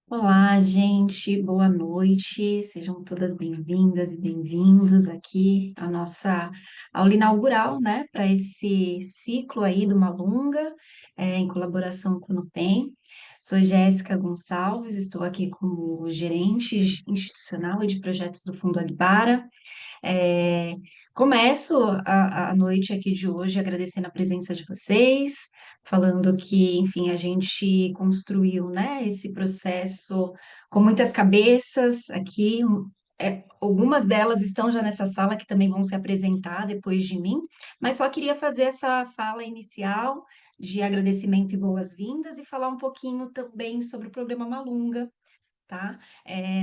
Olá, gente, boa noite. Sejam todas bem-vindas e bem-vindos aqui à nossa aula inaugural, né, para esse ciclo aí do Malunga, em colaboração com o NUPEM. Sou Jéssica Gonçalves, estou aqui como gerente institucional e de projetos do Fundo Agbara. É, Começo a noite aqui de hoje agradecendo a presença de vocês, falando que, enfim, a gente construiu, né, esse processo com muitas cabeças aqui. Algumas delas estão já nessa sala que também vão se apresentar depois de mim, mas só queria fazer essa fala inicial de agradecimento e boas-vindas e falar um pouquinho também sobre o programa Malunga, tá?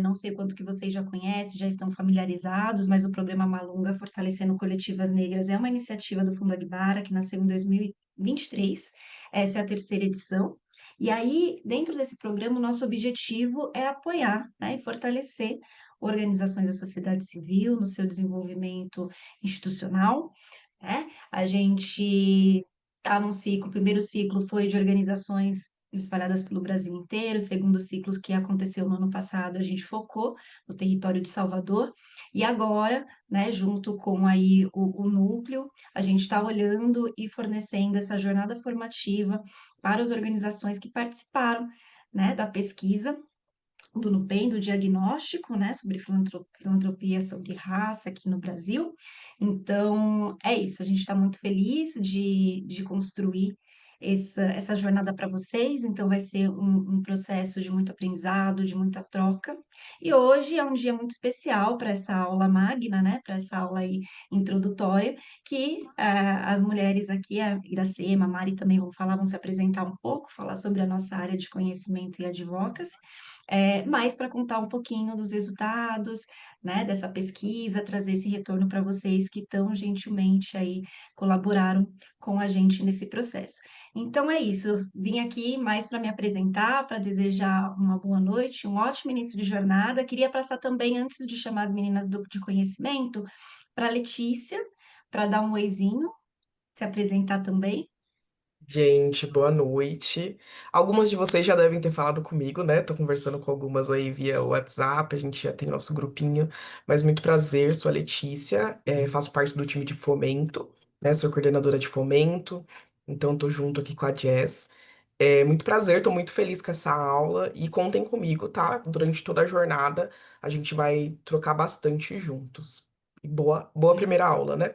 Não sei quanto que vocês já conhecem, já estão familiarizados, mas o programa Malunga Fortalecendo Coletivas Negras é uma iniciativa do Fundo Agbara que nasceu em 2023. Essa é a terceira edição. E aí, dentro desse programa, o nosso objetivo é apoiar, né, e fortalecer organizações da sociedade civil no seu desenvolvimento institucional, né? A gente está num ciclo, o primeiro ciclo foi de organizações espalhadas pelo Brasil inteiro, o segundo ciclo que aconteceu no ano passado, a gente focou no território de Salvador, e agora, né, junto com aí o núcleo, a gente está olhando e fornecendo essa jornada formativa para as organizações que participaram, né, da pesquisa do NUPEM, do diagnóstico, né, sobre filantropia, sobre raça aqui no Brasil. Então, é isso, a gente está muito feliz de construir essa jornada para vocês, então vai ser um processo de muito aprendizado, de muita troca. E hoje é um dia muito especial para essa aula magna, né, para essa aula aí introdutória, que as mulheres aqui, a Iracema, a Mari também vão falar, vão se apresentar um pouco, falar sobre a nossa área de conhecimento e advocacy, mas para contar um pouquinho dos resultados, né, dessa pesquisa, trazer esse retorno para vocês que tão gentilmente aí colaboraram com a gente nesse processo. Então é isso, eu vim aqui mais para me apresentar, para desejar uma boa noite, um ótimo início de jornada. Queria passar também, antes de chamar as meninas de conhecimento, para a Letícia, para dar um oizinho, se apresentar também. Gente, boa noite. Algumas de vocês já devem ter falado comigo, né? Tô conversando com algumas aí via WhatsApp, a gente já tem nosso grupinho, mas muito prazer, sou a Letícia, faço parte do time de fomento, né? Sou coordenadora de fomento, então tô junto aqui com a Jess. É muito prazer, tô muito feliz com essa aula e contem comigo, tá? Durante toda a jornada a gente vai trocar bastante juntos. E boa primeira aula, né?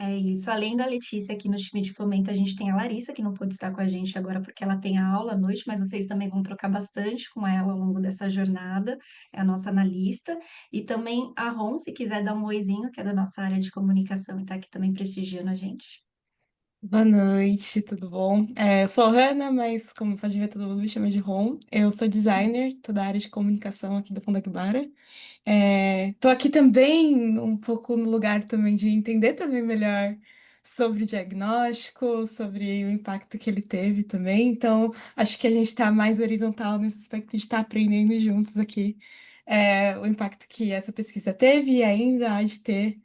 É isso. Além da Letícia aqui no time de fomento, a gente tem a Larissa, que não pôde estar com a gente agora porque ela tem a aula à noite, mas vocês também vão trocar bastante com ela ao longo dessa jornada, é a nossa analista. E também a Ron, se quiser dar um oizinho, que é da nossa área de comunicação e está aqui também prestigiando a gente. Boa noite, tudo bom? Eu sou a Hanna, mas como pode ver, todo mundo me chama de Ron. Eu sou designer, tô da área de comunicação aqui do Fundo Aquibara. Tô aqui também um pouco no lugar também de entender também melhor sobre o diagnóstico, sobre o impacto que ele teve também. Então, acho que a gente está mais horizontal nesse aspecto de estar aprendendo juntos aqui, o impacto que essa pesquisa teve e ainda há de ter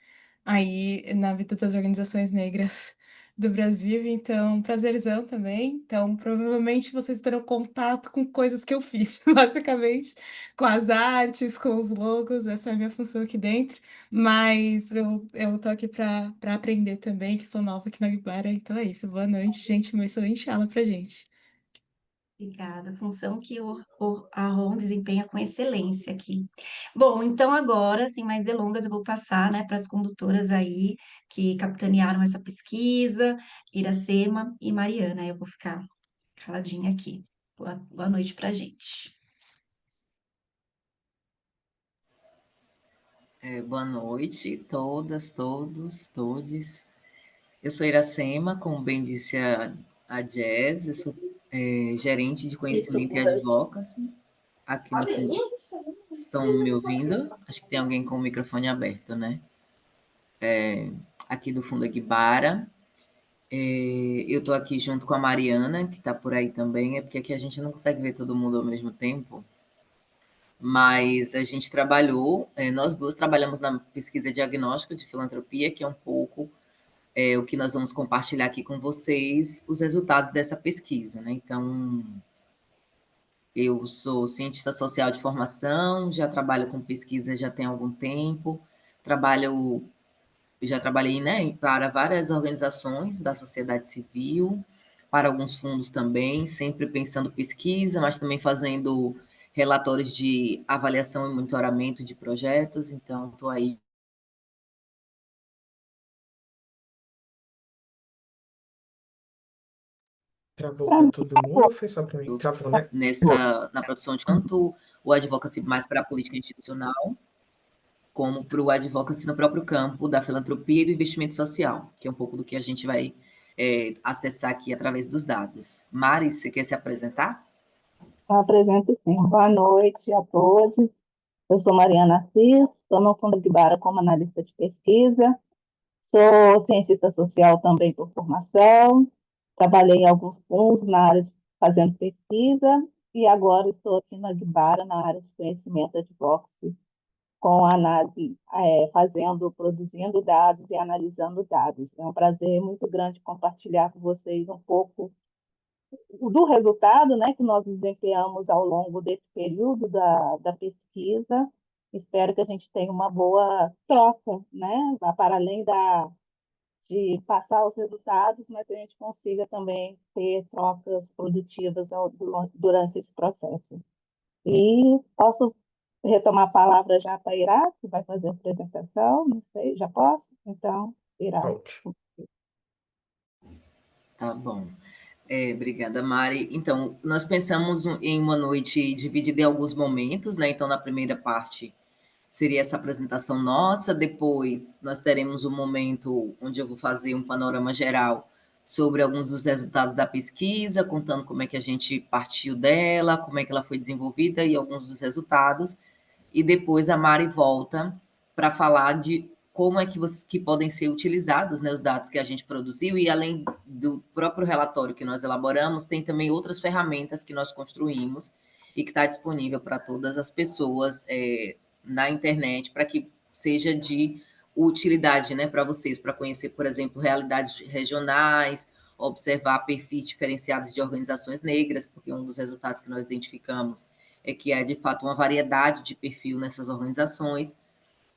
aí na vida das organizações negras do Brasil. Então, prazerzão também. Então, provavelmente vocês terão contato com coisas que eu fiz, basicamente com as artes, com os logos, essa é a minha função aqui dentro. Mas eu tô aqui para aprender também, que sou nova aqui na Guibara. Então é isso. Boa noite, gente. Uma excelente aula pra gente. Obrigada, função que a Ron desempenha com excelência aqui. Bom, então agora, sem mais delongas, eu vou passar, né, para as condutoras aí que capitanearam essa pesquisa, Iracema e Mariana. Eu vou ficar caladinha aqui. Boa noite para gente. Boa noite, todas, todos, todes. Eu sou Iracema, como bem disse a Jazz, eu sou gerente de conhecimento e advocacy aqui no Fundo. Estão me ouvindo? Acho que tem alguém com o microfone aberto, né? Aqui do Fundo Aguibara. Eu estou aqui junto com a Mariana, que está por aí também, é porque aqui a gente não consegue ver todo mundo ao mesmo tempo, mas a gente trabalhou, nós duas trabalhamos na pesquisa diagnóstica de filantropia, que é um pouco o que nós vamos compartilhar aqui com vocês, os resultados dessa pesquisa, né? Então, Eu sou cientista social de formação, já trabalho com pesquisa já tem algum tempo, trabalho já trabalhei, né, para várias organizações da sociedade civil, para alguns fundos também, sempre pensando pesquisa, mas também fazendo relatórios de avaliação e monitoramento de projetos, então estou aí Travou para todo mundo ou foi só para mim? Travou, né? na produção de tanto o advocacy mais para a política institucional, como para o advocacy no próprio campo da filantropia e do investimento social, que é um pouco do que a gente vai acessar aqui através dos dados. Mari, você quer se apresentar? Eu apresento sim. Boa noite a todos. Eu sou Mariana Assis, estou no Fundo de Bara como analista de pesquisa, sou cientista social também por formação, trabalhei em alguns fundos na área de fazendo pesquisa e agora estou aqui na Guibara, na área de conhecimento advocacy, com análise, produzindo dados e analisando dados. É um prazer muito grande compartilhar com vocês um pouco do resultado, né, que nós desempenhamos ao longo desse período da pesquisa. Espero que a gente tenha uma boa troca, né, para além de passar os resultados, mas que a gente consiga também ter trocas produtivas durante esse processo. E posso retomar a palavra já para a Irá, que vai fazer a apresentação, não sei, já posso? Então, Irá. Ótimo. Tá bom. Obrigada, Mari. Então, nós pensamos em uma noite dividida em alguns momentos, né? Então, na primeira parte seria essa apresentação nossa, depois nós teremos um momento onde eu vou fazer um panorama geral sobre alguns dos resultados da pesquisa, contando como é que a gente partiu dela, como é que ela foi desenvolvida e alguns dos resultados. E depois a Mari volta para falar de como é que podem ser utilizados, né, os dados que a gente produziu, e além do próprio relatório que nós elaboramos, tem também outras ferramentas que nós construímos e que está disponível para todas as pessoas na internet, para que seja de utilidade, né, para vocês, para conhecer, por exemplo, realidades regionais, observar perfis diferenciados de organizações negras, porque um dos resultados que nós identificamos é que há, de fato, uma variedade de perfil nessas organizações,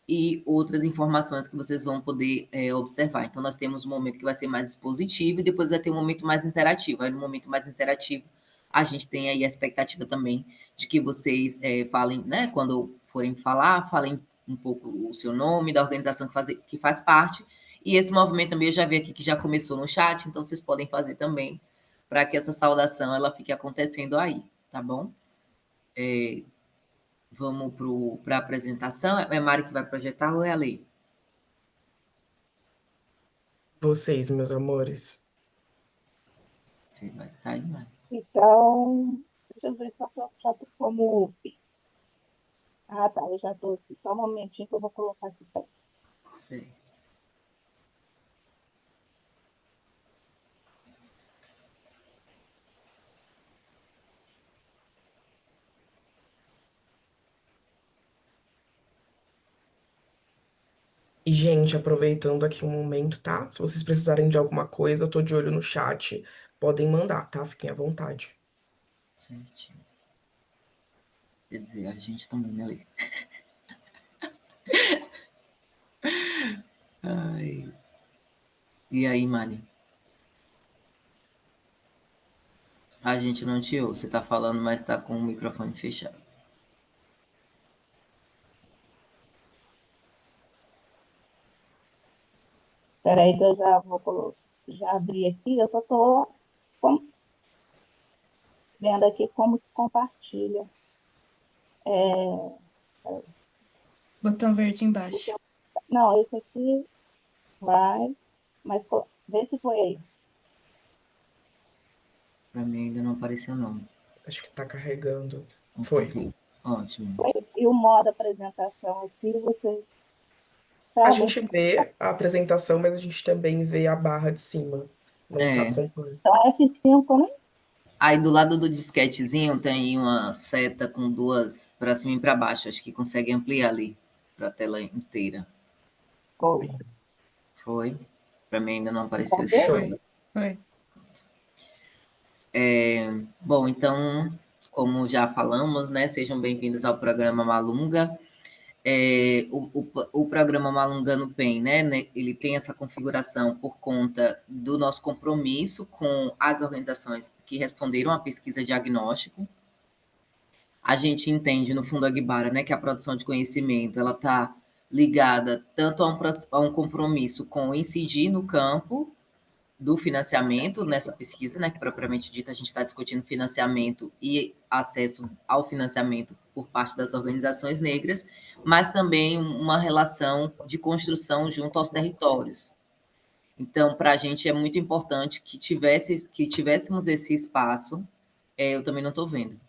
e outras informações que vocês vão poder observar. Então, nós temos um momento que vai ser mais expositivo e depois vai ter um momento mais interativo. Aí, no momento mais interativo, a gente tem aí a expectativa também de que vocês falem, né, quando forem falar, falem um pouco o seu nome, da organização que faz parte. E esse movimento também eu já vi aqui que já começou no chat, então vocês podem fazer também para que essa saudação ela fique acontecendo aí, tá bom? Vamos para a apresentação. É Mário que vai projetar ou é a Lei? Vocês, meus amores. Você vai estar aí, Mário? Então, deixa eu ver se eu já tô como. Ah, tá, eu já estou aqui. Só um momentinho que eu vou colocar aqui. Sei. E, gente, aproveitando aqui um momento, tá? Se vocês precisarem de alguma coisa, eu tô de olho no chat. Podem mandar, tá? Fiquem à vontade. Certinho. Quer dizer, a gente também, né, Lei? Ai. E aí, Mari? A gente não te ouve. Você tá falando, mas tá com o microfone fechado. Espera aí que eu já vou já abri aqui, eu só estou vendo aqui como que compartilha. Botão verde embaixo. Não, esse aqui vai, mas vê se foi aí. Para mim ainda não apareceu não. Acho que tá carregando. Um Foi. pouquinho. Ótimo. E o modo apresentação aqui, vocês A sabem. gente vê a apresentação, mas a gente também vê a barra de cima. Não tá É. acompanhando. Então, F5, né? Aí do lado do disquetezinho tem uma seta com duas para cima e para baixo. Acho que consegue ampliar ali para a tela inteira. Foi. Foi? Para mim ainda não apareceu isso Show. Foi. aí. Bom, então, como já falamos, né? Sejam bem-vindos ao programa Malunga. O programa Malunga no PEN, né? Ele tem essa configuração por conta do nosso compromisso com as organizações que responderam à pesquisa diagnóstico. A gente entende no Fundo Aguibara, né, que a produção de conhecimento ela está ligada tanto a um compromisso com incidir no campo do financiamento nessa pesquisa, né, que propriamente dita a gente está discutindo financiamento e acesso ao financiamento por parte das organizações negras, mas também uma relação de construção junto aos territórios. Então, para a gente é muito importante que tivéssemos esse espaço. Eu também não estou vendo.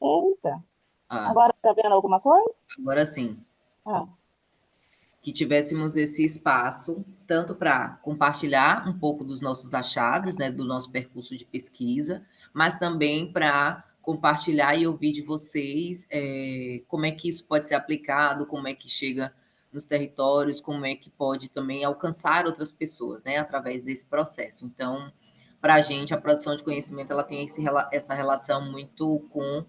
Eita, Ah, agora está vendo alguma coisa? agora sim. Ah, Que tivéssemos esse espaço, tanto para compartilhar um pouco dos nossos achados, né, do nosso percurso de pesquisa, mas também para compartilhar e ouvir de vocês como é que isso pode ser aplicado, como é que chega nos territórios, como é que pode também alcançar outras pessoas, né, através desse processo. Então, para a gente, a produção de conhecimento ela tem essa relação muito com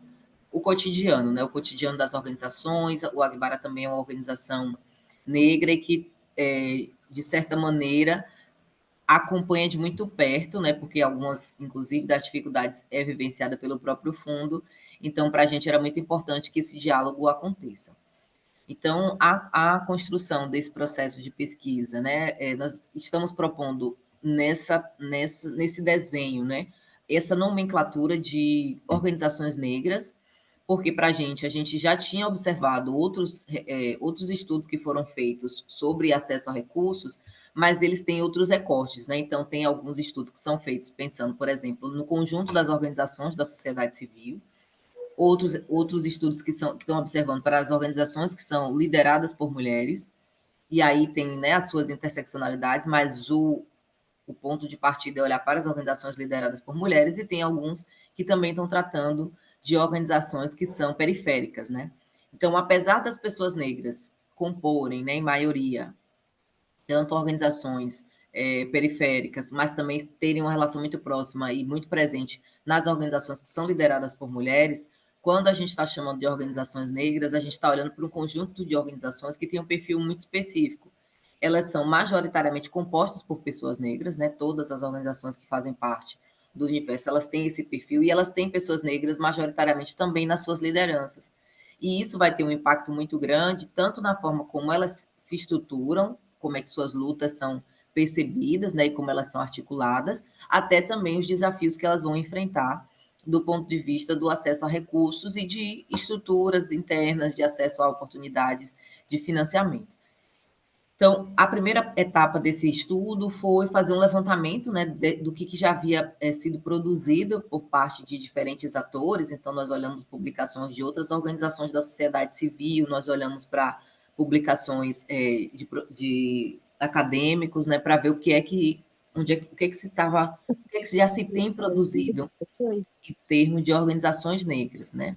o cotidiano, né, o cotidiano das organizações. O Agbara também é uma organização negra e que, de certa maneira, acompanha de muito perto, né, porque algumas, inclusive, das dificuldades é vivenciada pelo próprio fundo. Então, para a gente era muito importante que esse diálogo aconteça. Então, a construção desse processo de pesquisa, né, nós estamos propondo nesse desenho, né, essa nomenclatura de organizações negras, porque para a gente já tinha observado outros estudos que foram feitos sobre acesso a recursos, mas eles têm outros recortes, né? Então, tem alguns estudos que são feitos pensando, por exemplo, no conjunto das organizações da sociedade civil, outros estudos que estão observando para as organizações que são lideradas por mulheres, e aí tem, né, as suas interseccionalidades, mas o ponto de partida é olhar para as organizações lideradas por mulheres, e tem alguns que também estão tratando de organizações que são periféricas, né? Então, apesar das pessoas negras comporem, né, em maioria, tanto organizações periféricas, mas também terem uma relação muito próxima e muito presente nas organizações que são lideradas por mulheres, quando a gente está chamando de organizações negras, a gente está olhando para um conjunto de organizações que tem um perfil muito específico. Elas são majoritariamente compostas por pessoas negras, né? Todas as organizações que fazem parte do universo, elas têm esse perfil, e elas têm pessoas negras majoritariamente também nas suas lideranças. E isso vai ter um impacto muito grande, tanto na forma como elas se estruturam, como é que suas lutas são percebidas, né, e como elas são articuladas, até também os desafios que elas vão enfrentar do ponto de vista do acesso a recursos e de estruturas internas de acesso a oportunidades de financiamento. Então, a primeira etapa desse estudo foi fazer um levantamento, né, do que já havia sido produzido por parte de diferentes atores. Então, nós olhamos publicações de outras organizações da sociedade civil, nós olhamos para publicações de acadêmicos, né, para ver o que já se tem produzido em termos de organizações negras, né?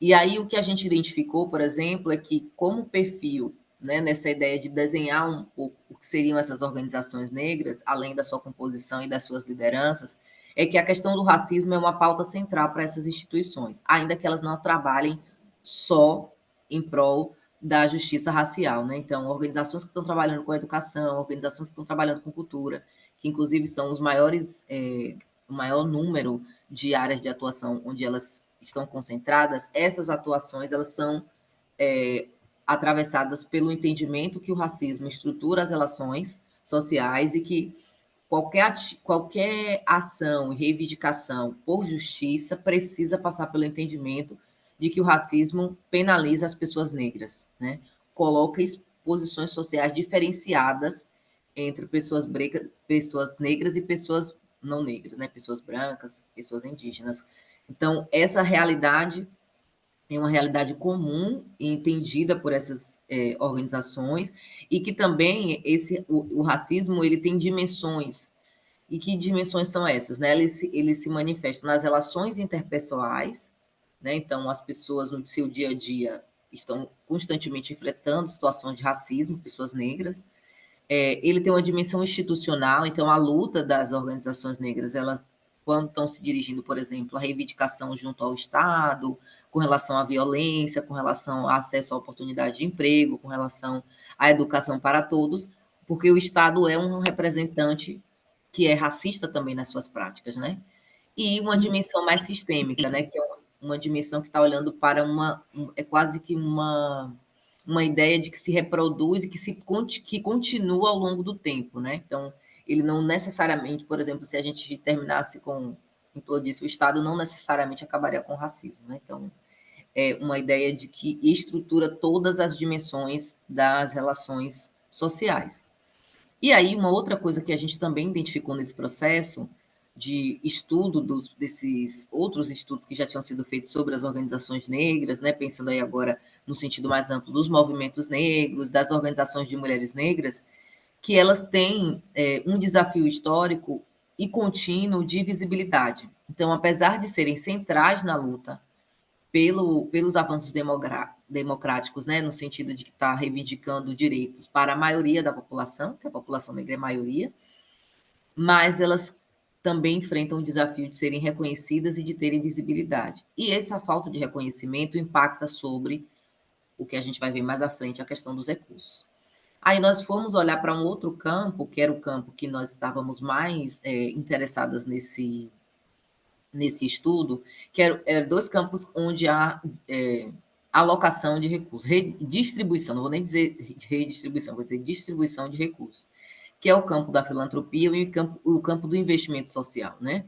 E aí o que a gente identificou, por exemplo, é que como perfil, né, nessa ideia de desenhar um pouco o que seriam essas organizações negras, além da sua composição e das suas lideranças, é que a questão do racismo é uma pauta central para essas instituições, ainda que elas não trabalhem só em prol da justiça racial, né? Então, organizações que estão trabalhando com educação, organizações que estão trabalhando com cultura, que inclusive são os maiores, o maior número de áreas de atuação onde elas estão concentradas, essas atuações elas são atravessadas pelo entendimento que o racismo estrutura as relações sociais, e que qualquer ação e reivindicação por justiça precisa passar pelo entendimento de que o racismo penaliza as pessoas negras, né? Coloca posições sociais diferenciadas entre pessoas negras e pessoas não negras, né? Pessoas brancas, pessoas indígenas. Então, essa realidade é uma realidade comum e entendida por essas organizações, e que também o racismo ele tem dimensões. E que dimensões são essas? Né? Ele se manifesta nas relações interpessoais, né? Então, as pessoas no seu dia a dia estão constantemente enfrentando situações de racismo, pessoas negras. Ele tem uma dimensão institucional, então a luta das organizações negras, ela quando estão se dirigindo, por exemplo, à reivindicação junto ao Estado, com relação à violência, com relação ao acesso à oportunidade de emprego, com relação à educação para todos, porque o Estado é um representante que é racista também nas suas práticas, né? E uma dimensão mais sistêmica, né? Que é uma dimensão que está olhando para é quase que uma ideia de que se reproduz e que continua ao longo do tempo, né? Então, ele não necessariamente, por exemplo, se a gente terminasse com, como eu disse, o Estado não necessariamente acabaria com o racismo, né? Então, é uma ideia de que estrutura todas as dimensões das relações sociais. E aí, uma outra coisa que a gente também identificou nesse processo de estudo desses outros estudos que já tinham sido feitos sobre as organizações negras, né, pensando aí agora no sentido mais amplo dos movimentos negros, das organizações de mulheres negras, que elas têm um desafio histórico e contínuo de visibilidade. Então, apesar de serem centrais na luta pelos avanços democráticos, né, no sentido de que está reivindicando direitos para a maioria da população, que a população negra é maioria, mas elas também enfrentam o desafio de serem reconhecidas e de terem visibilidade. E essa falta de reconhecimento impacta sobre o que a gente vai ver mais à frente, a questão dos recursos. Aí nós fomos olhar para um outro campo, que era o campo que nós estávamos mais interessadas nesse estudo, que eram dois campos onde há alocação de recursos, distribuição, não vou nem dizer redistribuição, vou dizer distribuição de recursos, que é o campo da filantropia e o campo do investimento social, né?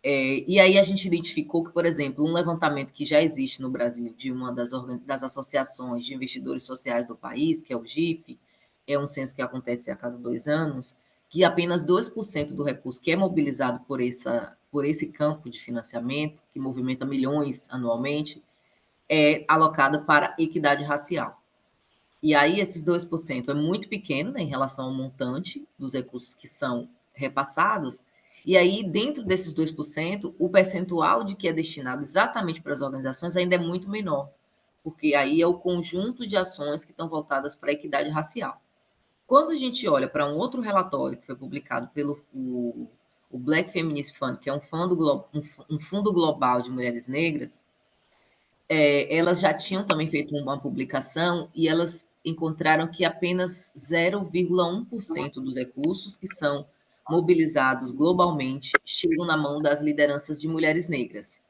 E aí a gente identificou que, por exemplo, um levantamento que já existe no Brasil de uma das associações de investidores sociais do país, que é o GIF, é um censo que acontece a cada 2 anos, que apenas 2% do recurso que é mobilizado por esse campo de financiamento, que movimenta milhões anualmente, é alocado para equidade racial. E aí esses 2% é muito pequeno, né, em relação ao montante dos recursos que são repassados, e aí dentro desses 2%, o percentual de que é destinado exatamente para as organizações ainda é muito menor, porque aí é o conjunto de ações que estão voltadas para a equidade racial. Quando a gente olha para um outro relatório que foi publicado pelo o Black Feminist Fund, que é um fundo global de mulheres negras, elas já tinham também feito uma publicação e elas encontraram que apenas 0,1% dos recursos que são mobilizados globalmente chegam na mão das lideranças de mulheres negras.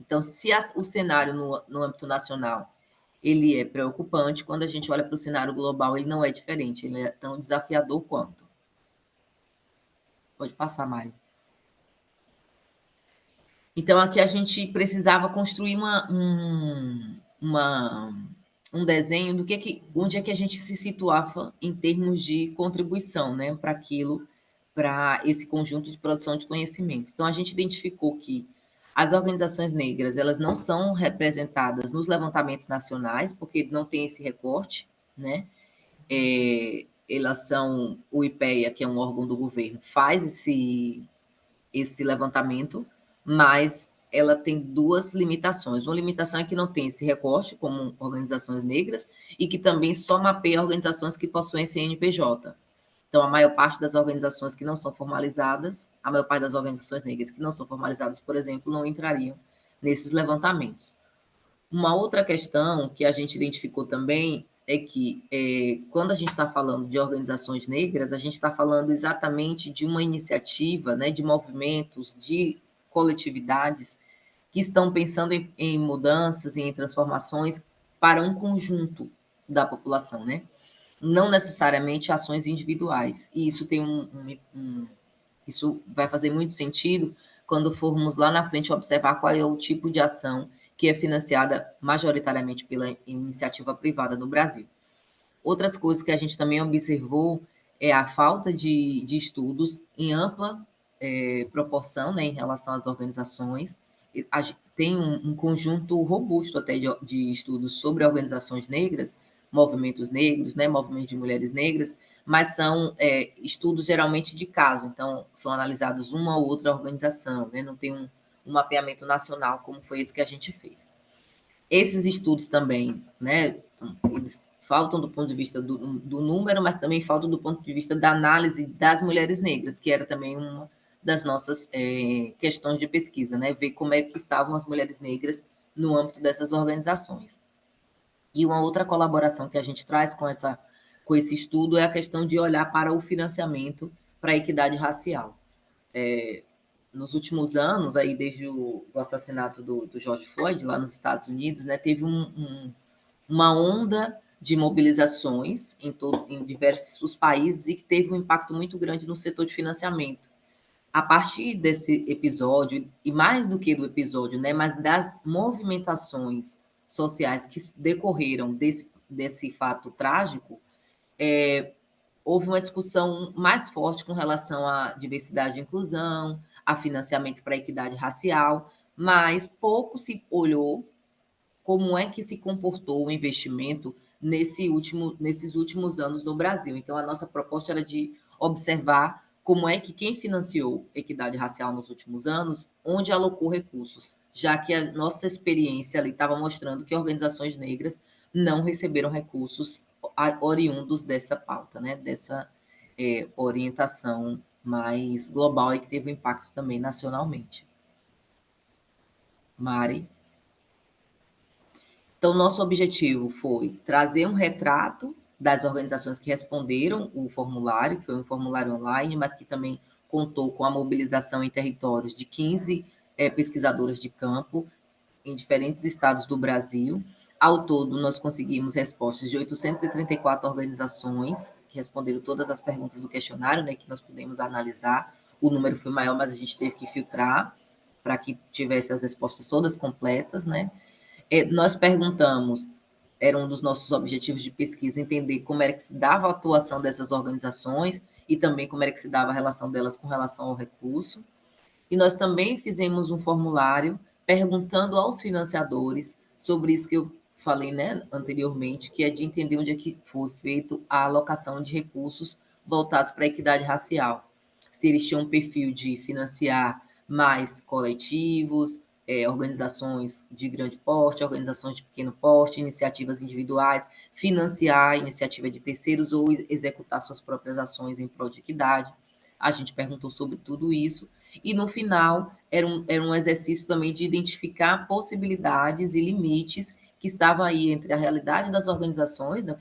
Então, se o cenário no âmbito nacional ele é preocupante, quando a gente olha para o cenário global, ele não é diferente, ele é tão desafiador quanto. Pode passar, Mari. Então, aqui a gente precisava construir um desenho do onde é que a gente se situava em termos de contribuição, né, para esse conjunto de produção de conhecimento. Então, a gente identificou que as organizações negras, elas não são representadas nos levantamentos nacionais, porque eles não têm esse recorte, né? Elas são, o IPEA, que é um órgão do governo, faz esse levantamento, mas ela tem duas limitações. Uma limitação é que não tem esse recorte, como organizações negras, e que também só mapeia organizações que possuem CNPJ. Então, a maior parte das organizações que não são formalizadas, a maior parte das organizações negras que não são formalizadas, por exemplo, não entrariam nesses levantamentos. Uma outra questão que a gente identificou também é que, quando a gente está falando de organizações negras, a gente está falando exatamente de uma iniciativa, né, de movimentos, de coletividades que estão pensando em mudanças e em transformações para um conjunto da população, né? Não necessariamente ações individuais. E isso tem isso vai fazer muito sentido quando formos lá na frente observar qual é o tipo de ação que é financiada majoritariamente pela iniciativa privada no Brasil. Outras coisas que a gente também observou é a falta de estudos em ampla proporção, né, em relação às organizações. Tem um conjunto robusto até de estudos sobre organizações negras, movimentos negros, né, movimentos de mulheres negras, mas são estudos geralmente de caso, então são analisados uma ou outra organização, né, não tem um mapeamento nacional como foi esse que a gente fez. Esses estudos também, né, eles faltam do ponto de vista do número, mas também faltam do ponto de vista da análise das mulheres negras, que era também das nossas questões de pesquisa, né? Ver como é que estavam as mulheres negras no âmbito dessas organizações. E uma outra colaboração que a gente traz com esse estudo é a questão de olhar para o financiamento para a equidade racial. Nos últimos anos, aí desde o assassinato do George Floyd, lá nos Estados Unidos, né, teve uma onda de mobilizações em diversos países e que teve um impacto muito grande no setor de financiamento. A partir desse episódio, e mais do que do episódio, né, mas das movimentações sociais que decorreram desse fato trágico, houve uma discussão mais forte com relação à diversidade e inclusão, a financiamento para a equidade racial, mas pouco se olhou como é que se comportou o investimento nesses últimos anos no Brasil. Então, a nossa proposta era de observar como é que quem financiou equidade racial nos últimos anos, onde alocou recursos, já que a nossa experiência ali estava mostrando que organizações negras não receberam recursos oriundos dessa pauta, né? Dessa orientação mais global e que teve um impacto também nacionalmente. Mari? Então, nosso objetivo foi trazer um retrato das organizações que responderam o formulário, que foi um formulário online, mas que também contou com a mobilização em territórios de 15 pesquisadoras de campo em diferentes estados do Brasil. Ao todo, nós conseguimos respostas de 834 organizações, que responderam todas as perguntas do questionário, né, que nós pudemos analisar. O número foi maior, mas a gente teve que filtrar para que tivesse as respostas todas completas, né? Nós perguntamos, era um dos nossos objetivos de pesquisa, entender como era que se dava a atuação dessas organizações e também como era que se dava a relação delas com relação ao recurso. E nós também fizemos um formulário perguntando aos financiadores sobre isso que eu falei, né, anteriormente, que é de entender onde é que foi feito a alocação de recursos voltados para a equidade racial. Se eles tinham um perfil de financiar mais coletivos, organizações de grande porte, organizações de pequeno porte, iniciativas individuais, financiar a iniciativa de terceiros ou executar suas próprias ações em prol de equidade. A gente perguntou sobre tudo isso e, no final, era um exercício também de identificar possibilidades e limites que estavam aí entre a realidade das organizações, né,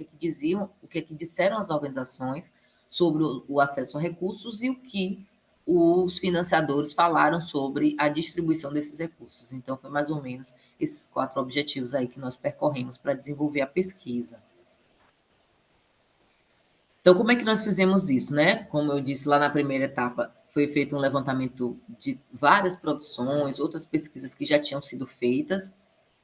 o que disseram as organizações sobre o acesso a recursos e o que os financiadores falaram sobre a distribuição desses recursos. Então, foi mais ou menos esses 4 objetivos aí que nós percorremos para desenvolver a pesquisa. Então, como é que nós fizemos isso, né? Como eu disse lá na primeira etapa, foi feito um levantamento de várias produções, outras pesquisas que já tinham sido feitas,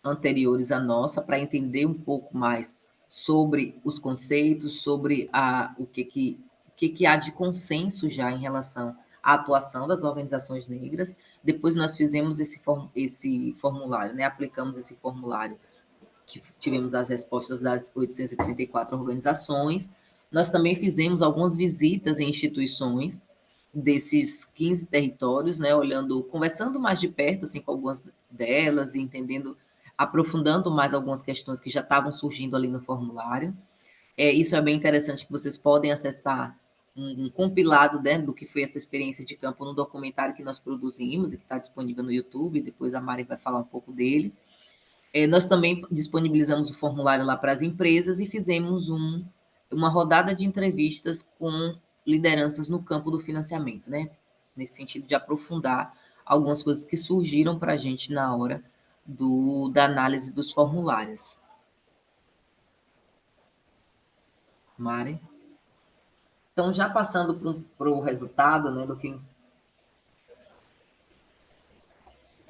anteriores à nossa, para entender um pouco mais sobre os conceitos, sobre o que há de consenso já em relação à atuação das organizações negras. Depois nós fizemos esse formulário, né? Aplicamos esse formulário, que tivemos as respostas das 834 organizações. Nós também fizemos algumas visitas em instituições desses 15 territórios, né, conversando mais de perto assim, com algumas delas, e entendendo, aprofundando mais algumas questões que já estavam surgindo ali no formulário. Isso é bem interessante, que vocês podem acessar um compilado, né, do que foi essa experiência de campo no documentário que nós produzimos e que está disponível no YouTube, depois a Mari vai falar um pouco dele. Nós também disponibilizamos o formulário lá para as empresas e fizemos uma rodada de entrevistas com lideranças no campo do financiamento, né? Nesse sentido de aprofundar algumas coisas que surgiram para a gente na hora da análise dos formulários. Mari? Então, já passando para o resultado, né, do que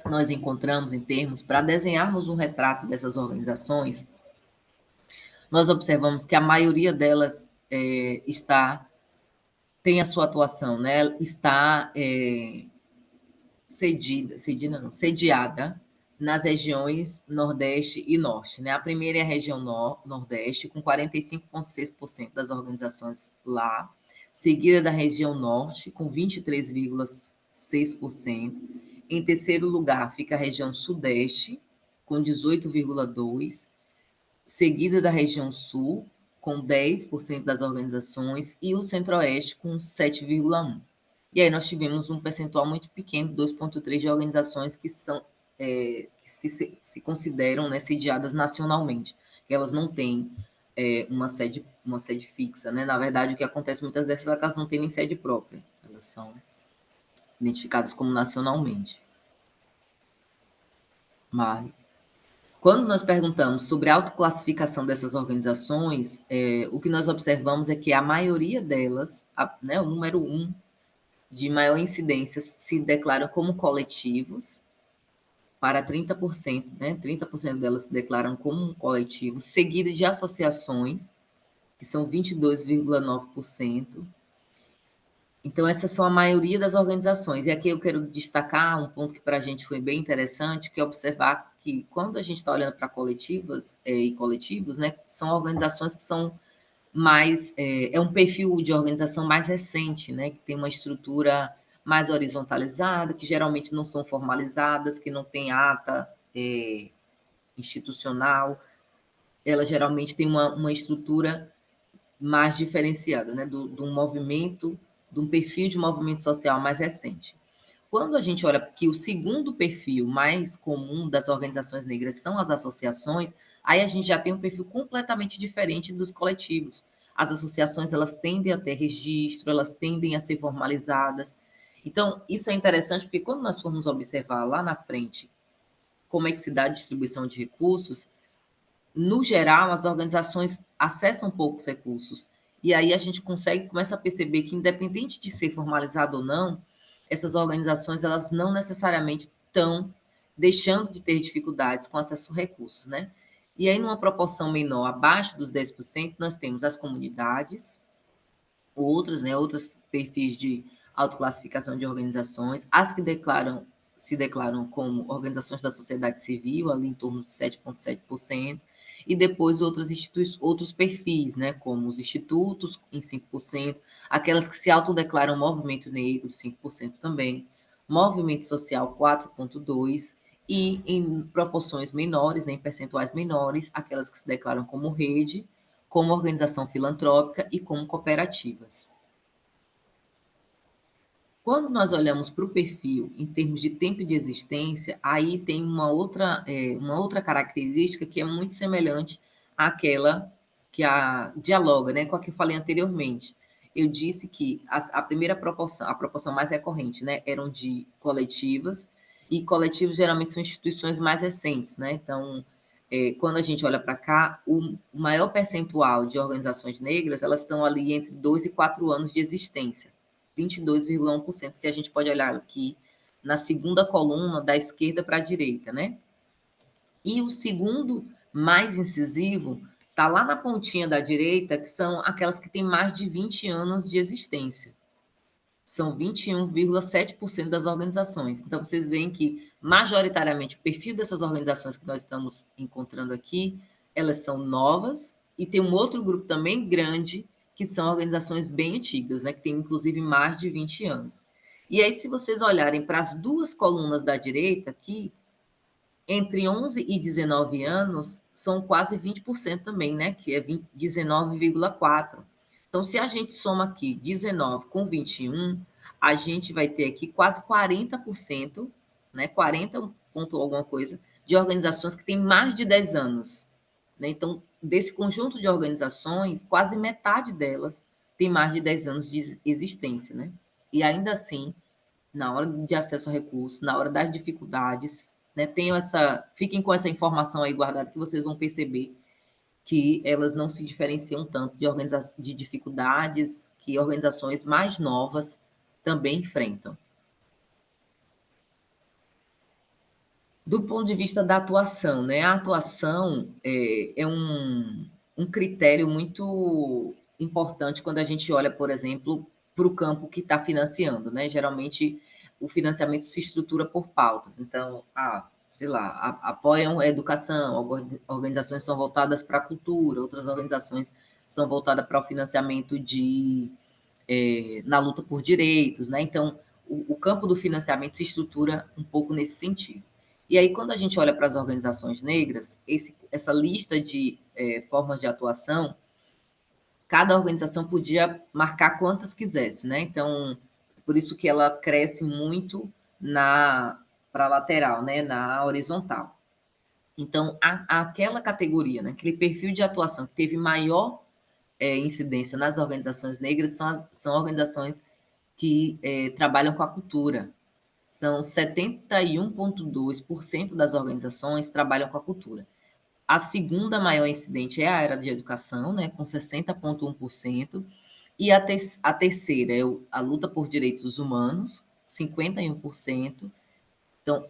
nós encontramos em termos, para desenharmos um retrato dessas organizações, nós observamos que a maioria delas tem a sua atuação, né? Está sediada nas regiões Nordeste e Norte, né? A primeira é a região Nordeste, com 45,6% das organizações lá, seguida da região Norte, com 23,6%. Em terceiro lugar fica a região Sudeste, com 18,2%, seguida da região Sul, com 10% das organizações, e o Centro-Oeste, com 7,1%. E aí nós tivemos um percentual muito pequeno, 2,3%, de organizações que que se consideram, né, sediadas nacionalmente, que elas não têm uma sede fixa, né? Na verdade, o que acontece muitas dessas, elas não têm nem sede própria, elas são identificadas como nacionalmente. Mari. Quando nós perguntamos sobre a autoclassificação dessas organizações, o que nós observamos é que a maioria delas, né, o número 1 de maior incidência, se declaram como coletivos, para 30%, né? 30% delas se declaram como coletivos, seguida de associações, que são 22,9%. Então, essas são a maioria das organizações. E aqui eu quero destacar um ponto que para a gente foi bem interessante, que é observar que quando a gente está olhando para coletivas e coletivos, né, são organizações que são mais... É um perfil de organização mais recente, né, que tem uma estrutura mais horizontalizada, que geralmente não são formalizadas, que não tem ata institucional. Ela geralmente tem uma estrutura mais diferenciada, né, de um movimento, de um perfil de movimento social mais recente. Quando a gente olha que o segundo perfil mais comum das organizações negras são as associações, aí a gente já tem um perfil completamente diferente dos coletivos. As associações, elas tendem a ter registro, elas tendem a ser formalizadas. Então, isso é interessante porque quando nós formos observar lá na frente como é que se dá a distribuição de recursos, no geral, as organizações acessam poucos recursos. E aí a gente começa a perceber que, independente de ser formalizado ou não, essas organizações, elas não necessariamente estão deixando de ter dificuldades com acesso a recursos, né? E aí, numa proporção menor, abaixo dos 10%, nós temos as comunidades, outros, né, outros perfis de autoclassificação de organizações, as que se declaram como organizações da sociedade civil, ali em torno de 7,7%, e depois outros perfis, né, como os institutos, em 5%, aquelas que se autodeclaram movimento negro, 5% também, movimento social, 4,2%, e em proporções menores, né, em percentuais menores, aquelas que se declaram como rede, como organização filantrópica e como cooperativas. Quando nós olhamos para o perfil em termos de tempo de existência, aí tem uma outra característica que é muito semelhante àquela que dialoga, né, com a que eu falei anteriormente. Eu disse que a primeira proporção, a proporção mais recorrente, né, eram de coletivas, e coletivos geralmente são instituições mais recentes, né? Então, quando a gente olha para cá, o maior percentual de organizações negras, elas estão ali entre 2 e 4 anos de existência, 22,1%, se a gente pode olhar aqui na segunda coluna, da esquerda para a direita, né? E o segundo mais incisivo está lá na pontinha da direita, que são aquelas que têm mais de 20 anos de existência. São 21,7% das organizações. Então, vocês veem que, majoritariamente, o perfil dessas organizações que nós estamos encontrando aqui, elas são novas, e tem um outro grupo também grande, que são organizações bem antigas, né, que tem, inclusive, mais de 20 anos. E aí, se vocês olharem para as duas colunas da direita aqui, entre 11 e 19 anos, são quase 20% também, né, que é 19,4%. Então, se a gente soma aqui 19 com 21, a gente vai ter aqui quase 40%, né, 40 ponto alguma coisa, de organizações que têm mais de 10 anos. Né? Então, desse conjunto de organizações, quase metade delas tem mais de 10 anos de existência. Né? E ainda assim, na hora de acesso a recursos, na hora das dificuldades, né, fiquem com essa informação aí guardada, que vocês vão perceber que elas não se diferenciam tanto de dificuldades que organizações mais novas também enfrentam. Do ponto de vista da atuação, né? A atuação é um critério muito importante quando a gente olha, por exemplo, para o campo que está financiando, né? Geralmente, o financiamento se estrutura por pautas. Então, sei lá, apoiam a educação, organizações são voltadas para a cultura, outras organizações são voltadas para o financiamento na luta por direitos, né? Então, o campo do financiamento se estrutura um pouco nesse sentido. E aí, quando a gente olha para as organizações negras, essa lista de formas de atuação, cada organização podia marcar quantas quisesse, né? Então, Por isso que ela cresce muito para a lateral, né, na horizontal. Então, aquela categoria, né, aquele perfil de atuação que teve maior incidência nas organizações negras são organizações que trabalham com a cultura. São 71,2% das organizações trabalham com a cultura. A segunda maior incidente é a área de educação, né, com 60,1%, e a terceira é a luta por direitos humanos, 51%. Então,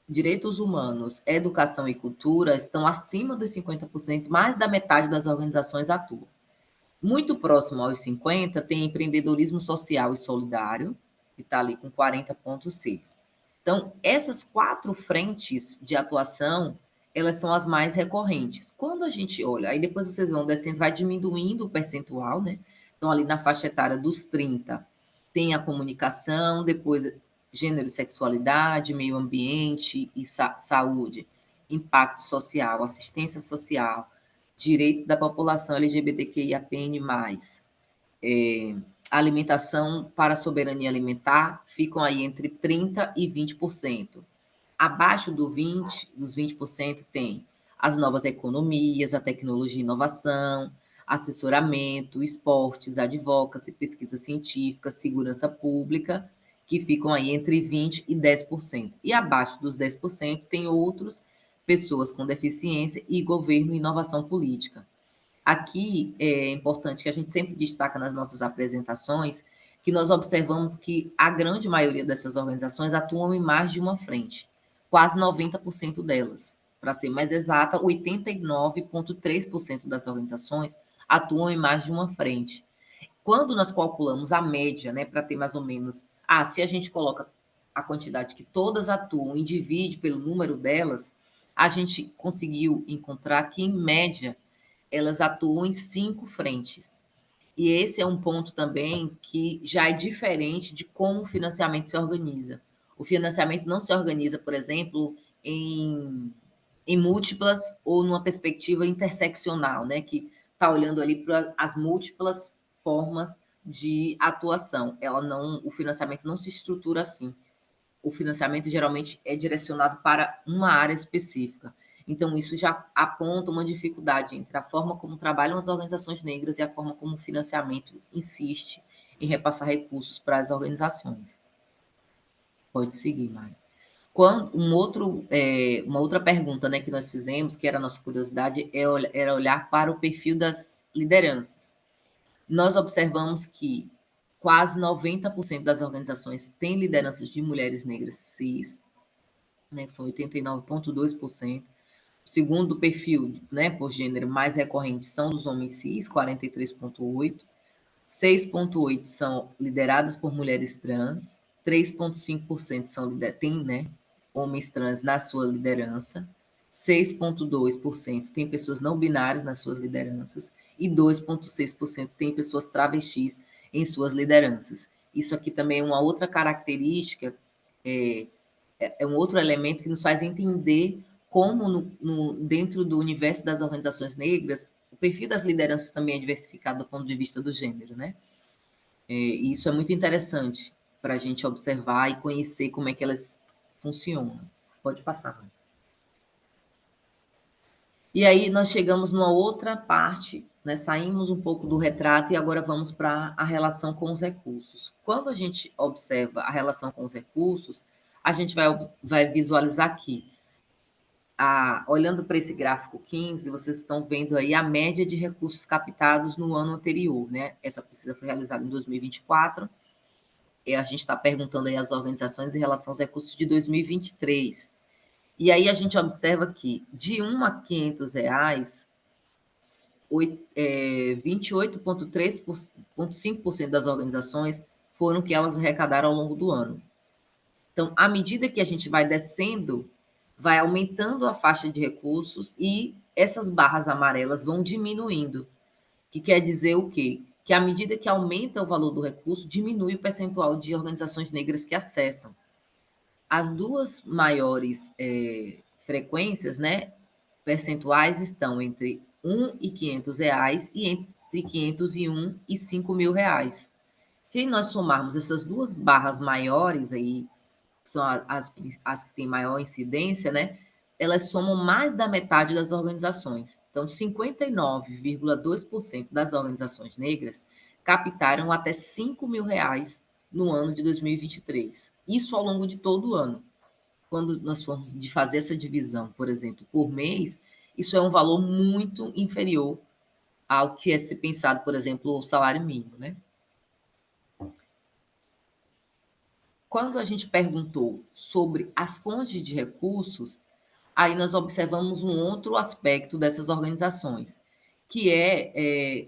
direitos humanos, educação e cultura estão acima dos 50%, mais da metade das organizações atuam. Muito próximo aos 50% tem empreendedorismo social e solidário, que está ali com 40,6%. Então, essas 4 frentes de atuação, elas são as mais recorrentes. Quando a gente olha, aí depois vocês vão descendo, vai diminuindo o percentual, né? Então, ali na faixa etária dos 30, tem a comunicação, depois gênero e sexualidade, meio ambiente e saúde, impacto social, assistência social, direitos da população LGBTQIAPN+, alimentação para a soberania alimentar, ficam aí entre 30% e 20%. Abaixo dos 20% tem as novas economias, a tecnologia e inovação, assessoramento, esportes, advocacy, pesquisa científica, segurança pública, que ficam aí entre 20% e 10%. E abaixo dos 10% tem outros, pessoas com deficiência e governo e inovação política. Aqui é importante que a gente sempre destaca nas nossas apresentações que nós observamos que a grande maioria dessas organizações atuam em mais de uma frente, quase 90% delas. Para ser mais exata, 89,3% das organizações atuam em mais de uma frente. Quando nós calculamos a média, né, para ter mais ou menos, se a gente coloca a quantidade que todas atuam e divide pelo número delas, a gente conseguiu encontrar que, em média, elas atuam em 5 frentes. E esse é um ponto também que já é diferente de como o financiamento se organiza. O financiamento não se organiza, por exemplo, em múltiplas ou numa perspectiva interseccional, né, que está olhando ali para as múltiplas formas de atuação. O financiamento não se estrutura assim. O financiamento geralmente é direcionado para uma área específica. Então, isso já aponta uma dificuldade entre a forma como trabalham as organizações negras e a forma como o financiamento insiste em repassar recursos para as organizações. Pode seguir, Mari. Uma outra pergunta, né, que nós fizemos, que era a nossa curiosidade, era olhar para o perfil das lideranças. Nós observamos que quase 90% das organizações têm lideranças de mulheres negras cis, né, que são 89,2%. O segundo perfil, né, por gênero mais recorrente são dos homens cis, 43,8%. 6,8% são lideradas por mulheres trans, 3,5% têm, né, homens trans na sua liderança, 6,2% tem pessoas não binárias nas suas lideranças e 2,6% tem pessoas travestis em suas lideranças. Isso aqui também é uma outra característica, é um outro elemento que nos faz entender como dentro do universo das organizações negras, o perfil das lideranças também é diversificado do ponto de vista do gênero, né? E isso é muito interessante para a gente observar e conhecer como é que elas funcionam. Pode passar. E aí nós chegamos numa outra parte, né? Saímos um pouco do retrato e agora vamos para a relação com os recursos. Quando a gente observa a relação com os recursos, a gente vai visualizar aqui. Olhando para esse gráfico 15, vocês estão vendo aí a média de recursos captados no ano anterior, né? Essa pesquisa foi realizada em 2024, e a gente está perguntando aí às organizações em relação aos recursos de 2023. E aí a gente observa que de R$ 1 a R$ 500, 28,5% das organizações foram que elas arrecadaram ao longo do ano. Então, à medida que a gente vai descendo, vai aumentando a faixa de recursos e essas barras amarelas vão diminuindo. Que quer dizer o quê? Que à medida que aumenta o valor do recurso, diminui o percentual de organizações negras que acessam. As duas maiores frequências, né, percentuais, estão entre R$ 1 e R$ 500 e entre R$ 501 e R$ 5.000. Se nós somarmos essas duas barras maiores aí, que são as que têm maior incidência, né? Elas somam mais da metade das organizações. Então, 59,2% das organizações negras captaram até R$ 5.000 no ano de 2023. Isso ao longo de todo o ano. Quando nós formos de fazer essa divisão, por exemplo, por mês, isso é um valor muito inferior ao que é se pensado, por exemplo, o salário mínimo, né? Quando a gente perguntou sobre as fontes de recursos, aí nós observamos um outro aspecto dessas organizações, que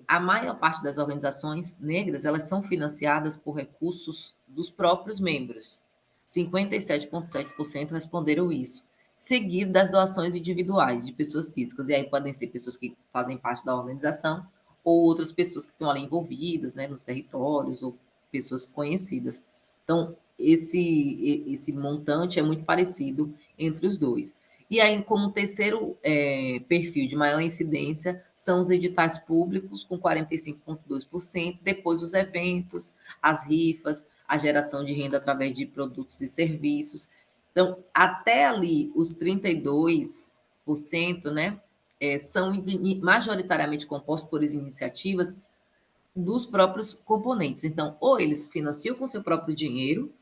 a maior parte das organizações negras, elas são financiadas por recursos dos próprios membros. 57,7% responderam isso, seguido das doações individuais de pessoas físicas. E aí podem ser pessoas que fazem parte da organização ou outras pessoas que estão ali envolvidas, né, nos territórios ou pessoas conhecidas. Então, esse montante é muito parecido entre os dois. E aí, como terceiro perfil de maior incidência, são os editais públicos, com 45,2%, depois os eventos, as rifas, a geração de renda através de produtos e serviços. Então, até ali, os 32%, né, são majoritariamente compostos por iniciativas dos próprios componentes. Então, ou eles financiam com seu próprio dinheiro,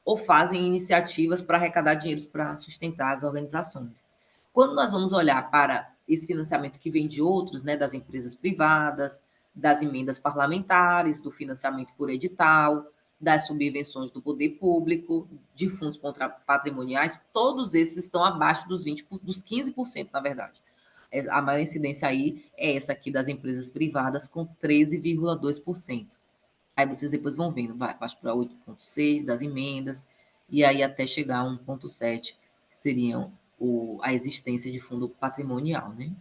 ou fazem iniciativas para arrecadar dinheiros para sustentar as organizações. Quando nós vamos olhar para esse financiamento que vem de outros, né, das empresas privadas, das emendas parlamentares, do financiamento por edital, das subvenções do poder público, de fundos patrimoniais, todos esses estão abaixo dos 15%, na verdade. A maior incidência aí é essa aqui das empresas privadas, com 13,2%. Aí vocês depois vão vendo, baixo para 8,6% das emendas, e aí até chegar a 1,7%, que seriam a existência de fundo patrimonial, né?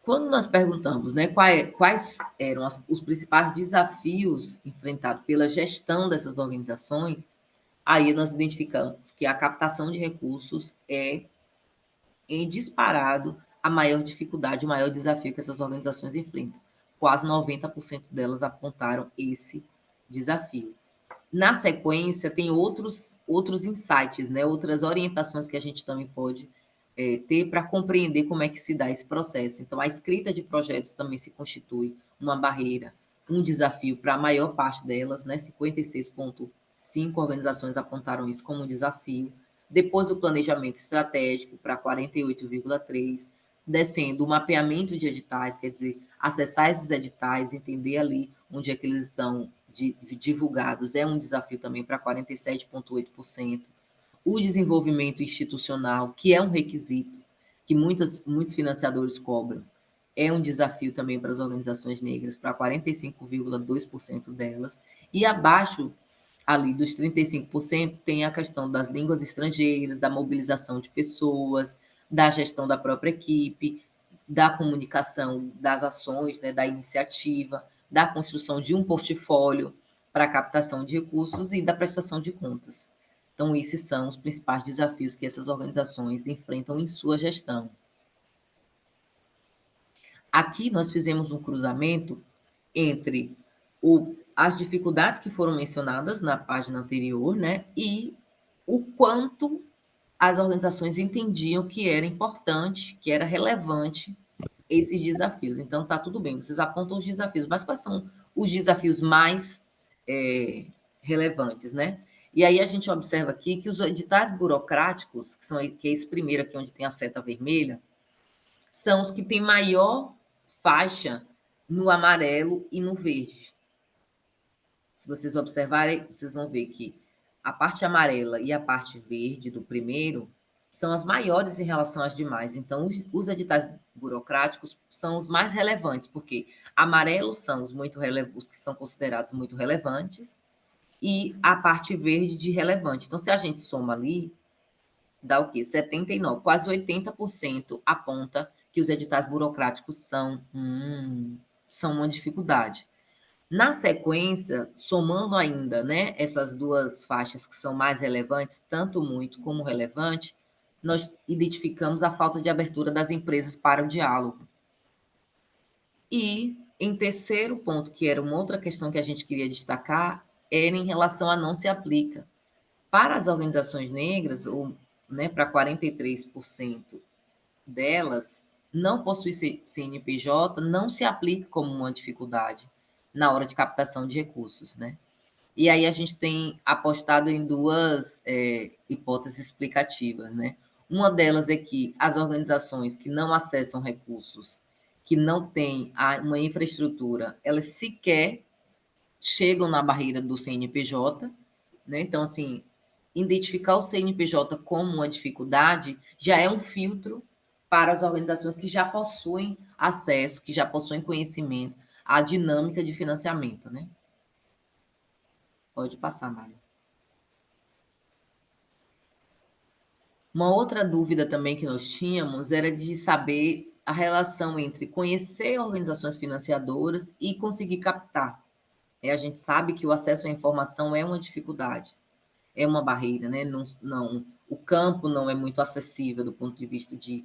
Quando nós perguntamos, né, quais eram os principais desafios enfrentados pela gestão dessas organizações, aí nós identificamos que a captação de recursos é, em disparado, a maior dificuldade, o maior desafio que essas organizações enfrentam. Quase 90% delas apontaram esse desafio. Na sequência, tem outros insights, né? Outras orientações que a gente também pode ter para compreender como é que se dá esse processo. Então, a escrita de projetos também se constitui uma barreira, um desafio para a maior parte delas, né? 56,5 organizações apontaram isso como um desafio. Depois, o planejamento estratégico para 48,3, descendo o mapeamento de editais, quer dizer, acessar esses editais, entender ali onde é que eles estão divulgados, é um desafio também para 47,8%. O desenvolvimento institucional, que é um requisito que muitos financiadores cobram, é um desafio também para as organizações negras, para 45,2% delas. E abaixo ali dos 35% tem a questão das línguas estrangeiras, da mobilização de pessoas, da gestão da própria equipe, da comunicação das ações, né, da iniciativa, da construção de um portfólio para a captação de recursos e da prestação de contas. Então, esses são os principais desafios que essas organizações enfrentam em sua gestão. Aqui nós fizemos um cruzamento entre as dificuldades que foram mencionadas na página anterior, né, e o quanto as organizações entendiam que era importante, que era relevante esses desafios. Então, tá tudo bem, vocês apontam os desafios, mas quais são os desafios mais relevantes, né? E aí a gente observa aqui que os editais burocráticos, que é esse primeiro aqui onde tem a seta vermelha, são os que têm maior faixa no amarelo e no verde. Se vocês observarem, vocês vão ver que a parte amarela e a parte verde do primeiro são as maiores em relação às demais. Então, os editais burocráticos são os mais relevantes, porque amarelos são os que são considerados muito relevantes, e a parte verde de relevante. Então, se a gente soma ali, dá o quê? 79, quase 80% aponta que os editais burocráticos são uma dificuldade. Na sequência, somando ainda, né, essas duas faixas que são mais relevantes, tanto muito como relevante, nós identificamos a falta de abertura das empresas para o diálogo. E Em terceiro ponto, que era uma outra questão que a gente queria destacar, era em relação a não se aplica. Para as organizações negras, ou, né, para 43% delas, não possuir CNPJ não se aplica como uma dificuldade na hora de captação de recursos, né? E aí a gente tem apostado em duas hipóteses explicativas, né? Uma delas é que as organizações que não acessam recursos, que não têm uma infraestrutura, elas sequer chegam na barreira do CNPJ, né? Então, assim, identificar o CNPJ como uma dificuldade já é um filtro para as organizações que já possuem acesso, que já possuem conhecimento à dinâmica de financiamento, né? Pode passar, Mário. Uma outra dúvida também que nós tínhamos era de saber a relação entre conhecer organizações financiadoras e conseguir captar. A gente sabe que o acesso à informação é uma dificuldade, é uma barreira, né? O campo não é muito acessível do ponto de vista de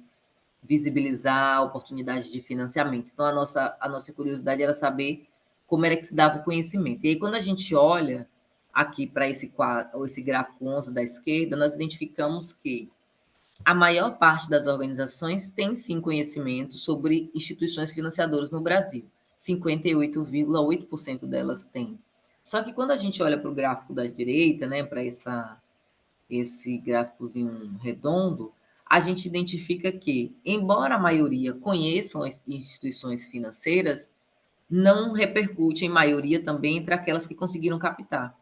visibilizar oportunidades de financiamento. Então, a nossa curiosidade era saber como era que se dava o conhecimento. E aí, quando a gente olha aqui para esse gráfico 11 da esquerda, nós identificamos que a maior parte das organizações tem sim conhecimento sobre instituições financiadoras no Brasil. 58,8% delas têm. Só que quando a gente olha para o gráfico da direita, né, para esse gráficozinho redondo, a gente identifica que, embora a maioria conheçam as instituições financeiras, não repercute em maioria também entre aquelas que conseguiram captar.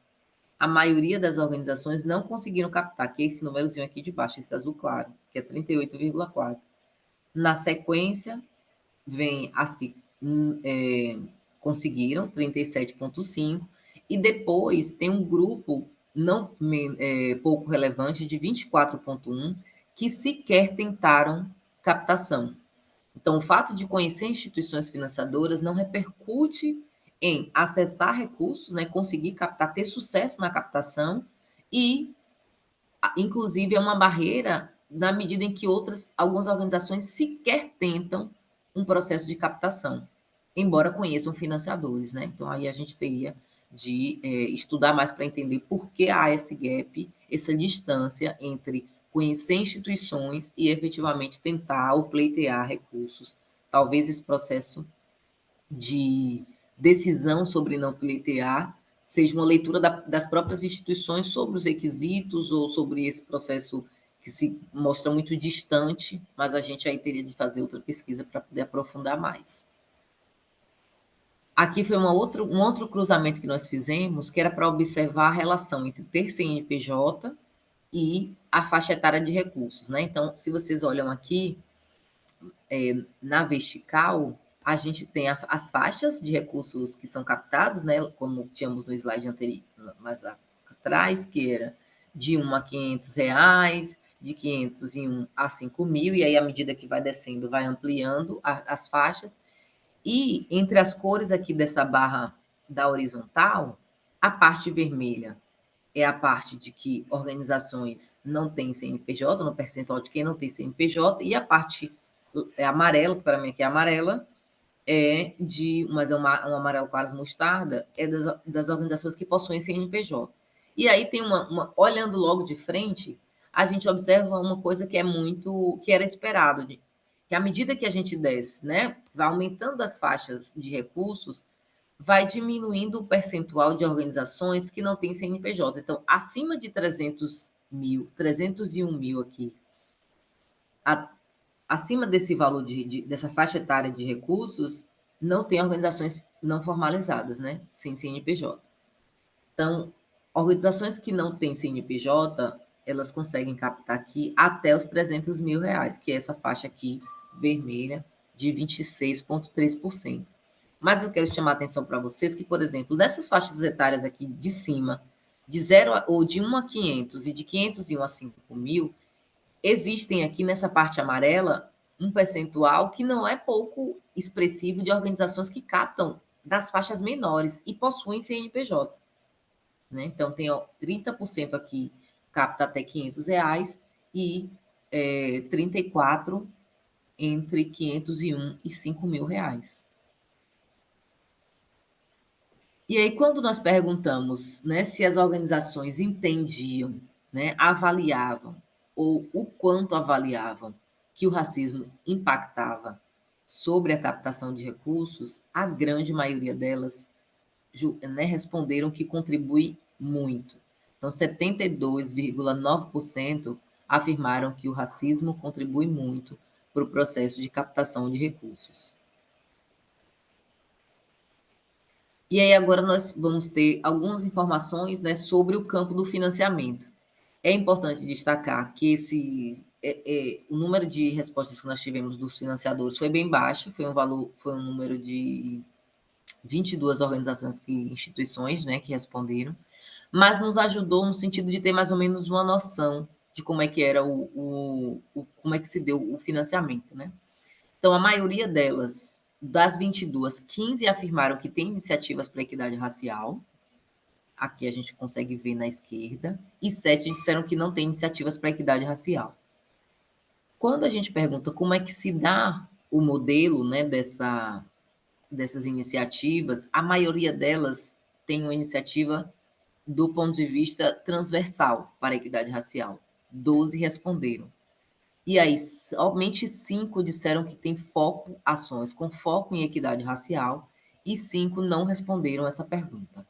A maioria das organizações não conseguiram captar, que é esse númerozinho aqui de baixo, esse azul claro, que é 38,4. Na sequência, vem as que conseguiram, 37,5, e depois tem um grupo pouco relevante de 24,1 que sequer tentaram captação. Então, o fato de conhecer instituições financiadoras não repercute em acessar recursos, né, conseguir captar, ter sucesso na captação e, inclusive, é uma barreira na medida em que algumas organizações sequer tentam um processo de captação, embora conheçam financiadores, né? Então, aí a gente teria de estudar mais para entender por que há esse gap, essa distância entre conhecer instituições e efetivamente tentar ou pleitear recursos. Talvez esse processo de decisão sobre não pleitear seja uma leitura das próprias instituições sobre os requisitos ou sobre esse processo que se mostra muito distante, mas a gente aí teria de fazer outra pesquisa para poder aprofundar mais. Aqui foi um outro cruzamento que nós fizemos, que era para observar a relação entre ter CNPJ e a faixa etária de recursos, né? Então, se vocês olham aqui, na vertical, a gente tem as faixas de recursos que são captados, né? Como tínhamos no slide anterior, mais atrás, que era de 1 a R$ 500, de 501 a 5.000, e aí, à medida que vai descendo, vai ampliando as faixas. E entre as cores aqui dessa barra da horizontal, a parte vermelha é a parte de que organizações não têm CNPJ, no percentual de quem não tem CNPJ, e a parte amarela, que para mim aqui é amarela, mas é um amarelo quase mostarda, é das organizações que possuem CNPJ. E aí tem olhando logo de frente, a gente observa uma coisa que era esperado, que à medida que a gente desce, né, vai aumentando as faixas de recursos, vai diminuindo o percentual de organizações que não têm CNPJ. Então, acima de 301 mil aqui, acima desse valor dessa faixa etária de recursos, não tem organizações não formalizadas, né, sem CNPJ. Então, organizações que não têm CNPJ, elas conseguem captar aqui até os R$ 300 mil, que é essa faixa aqui vermelha de 26,3%. Mas eu quero chamar a atenção para vocês que, por exemplo, nessas faixas etárias aqui de cima, ou de 1 a 500 e de 501 a 5.000, existem aqui nessa parte amarela um percentual que não é pouco expressivo de organizações que captam das faixas menores e possuem CNPJ. Né? Então, tem 30% aqui capta até R$ 500 e 34% entre 501 e R$ 5.000. E aí, quando nós perguntamos, né, se as organizações entendiam, né, avaliavam, ou o quanto avaliavam que o racismo impactava sobre a captação de recursos, a grande maioria delas, né, responderam que contribui muito. Então, 72,9% afirmaram que o racismo contribui muito para o processo de captação de recursos. E aí agora nós vamos ter algumas informações, né, sobre o campo do financiamento. É importante destacar que o número de respostas que nós tivemos dos financiadores foi bem baixo, foi um número de 22 organizações, instituições, né, que responderam, mas nos ajudou no sentido de ter mais ou menos uma noção de como é que era como é que se deu o financiamento, né? Então, a maioria delas, das 22, 15 afirmaram que tem iniciativas para a equidade racial. Aqui a gente consegue ver na esquerda. E 7 disseram que não tem iniciativas para a equidade racial. Quando a gente pergunta como é que se dá o modelo, né, dessas iniciativas, a maioria delas tem uma iniciativa do ponto de vista transversal para a equidade racial. 12 responderam. E aí, somente 5 disseram que tem ações com foco em equidade racial, e 5 não responderam essa pergunta.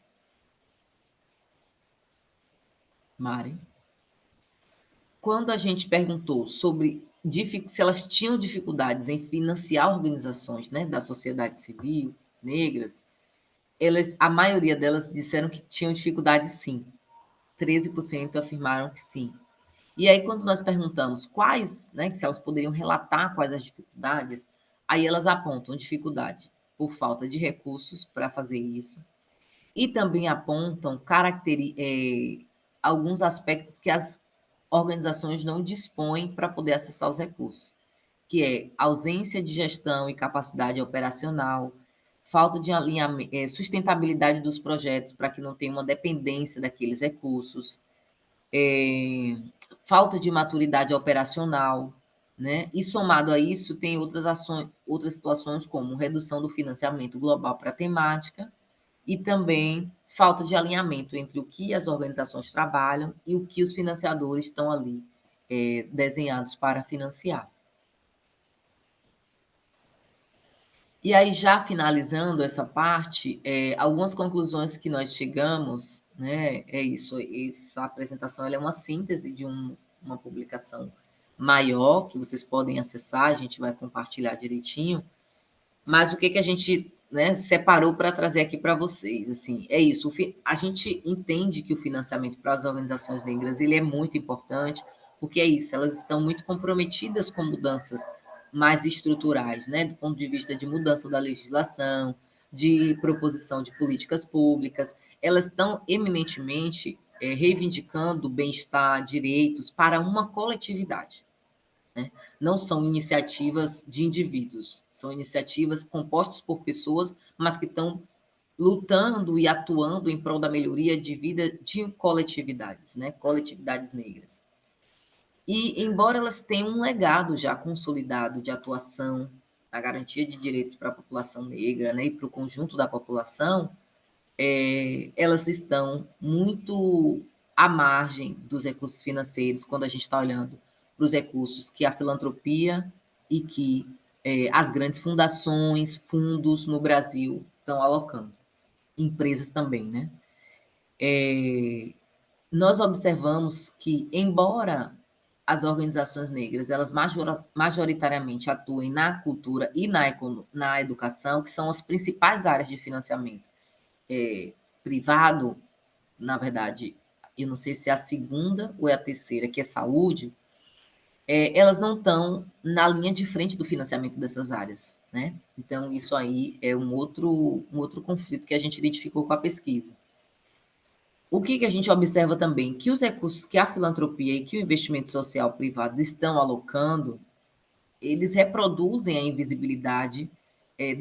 Mari? Quando a gente perguntou sobre se elas tinham dificuldades em financiar organizações, né, da sociedade civil, negras, a maioria delas disseram que tinham dificuldades sim. 13% afirmaram que sim. E aí, quando nós perguntamos quais, né, se elas poderiam relatar quais as dificuldades, aí elas apontam dificuldade por falta de recursos para fazer isso, e também apontam alguns aspectos que as organizações não dispõem para poder acessar os recursos, que é ausência de gestão e capacidade operacional, falta de sustentabilidade dos projetos para que não tenha uma dependência daqueles recursos, falta de maturidade operacional, né? E somado a isso, tem outras situações como redução do financiamento global para a temática e também falta de alinhamento entre o que as organizações trabalham e o que os financiadores estão ali desenhados para financiar. E aí, já finalizando essa parte, algumas conclusões que nós chegamos, né, é isso, essa apresentação ela é uma síntese de uma publicação maior, que vocês podem acessar, a gente vai compartilhar direitinho, mas o que a gente, né, separou para trazer aqui para vocês, assim, é isso, a gente entende que o financiamento para as organizações negras, ele é muito importante, porque é isso, elas estão muito comprometidas com mudanças mais estruturais, né, do ponto de vista de mudança da legislação, de proposição de políticas públicas, elas estão eminentemente reivindicando bem-estar, direitos para uma coletividade, né? Não são iniciativas de indivíduos, são iniciativas compostas por pessoas, mas que estão lutando e atuando em prol da melhoria de vida de coletividades, né? Coletividades negras. E, embora elas tenham um legado já consolidado de atuação na garantia de direitos para a população negra, né, e para o conjunto da população, elas estão muito à margem dos recursos financeiros quando a gente está olhando para os recursos que a filantropia e que as grandes fundações, fundos no Brasil estão alocando. Empresas também, né? Nós observamos que, embora as organizações negras elas majoritariamente atuem na cultura e na educação, que são as principais áreas de financiamento privado, na verdade, eu não sei se é a segunda ou é a terceira, que é saúde, elas não estão na linha de frente do financiamento dessas áreas, né? Então, isso aí é um outro conflito que a gente identificou com a pesquisa. O que a gente observa também? Que os recursos que a filantropia e que o investimento social privado estão alocando, eles reproduzem a invisibilidade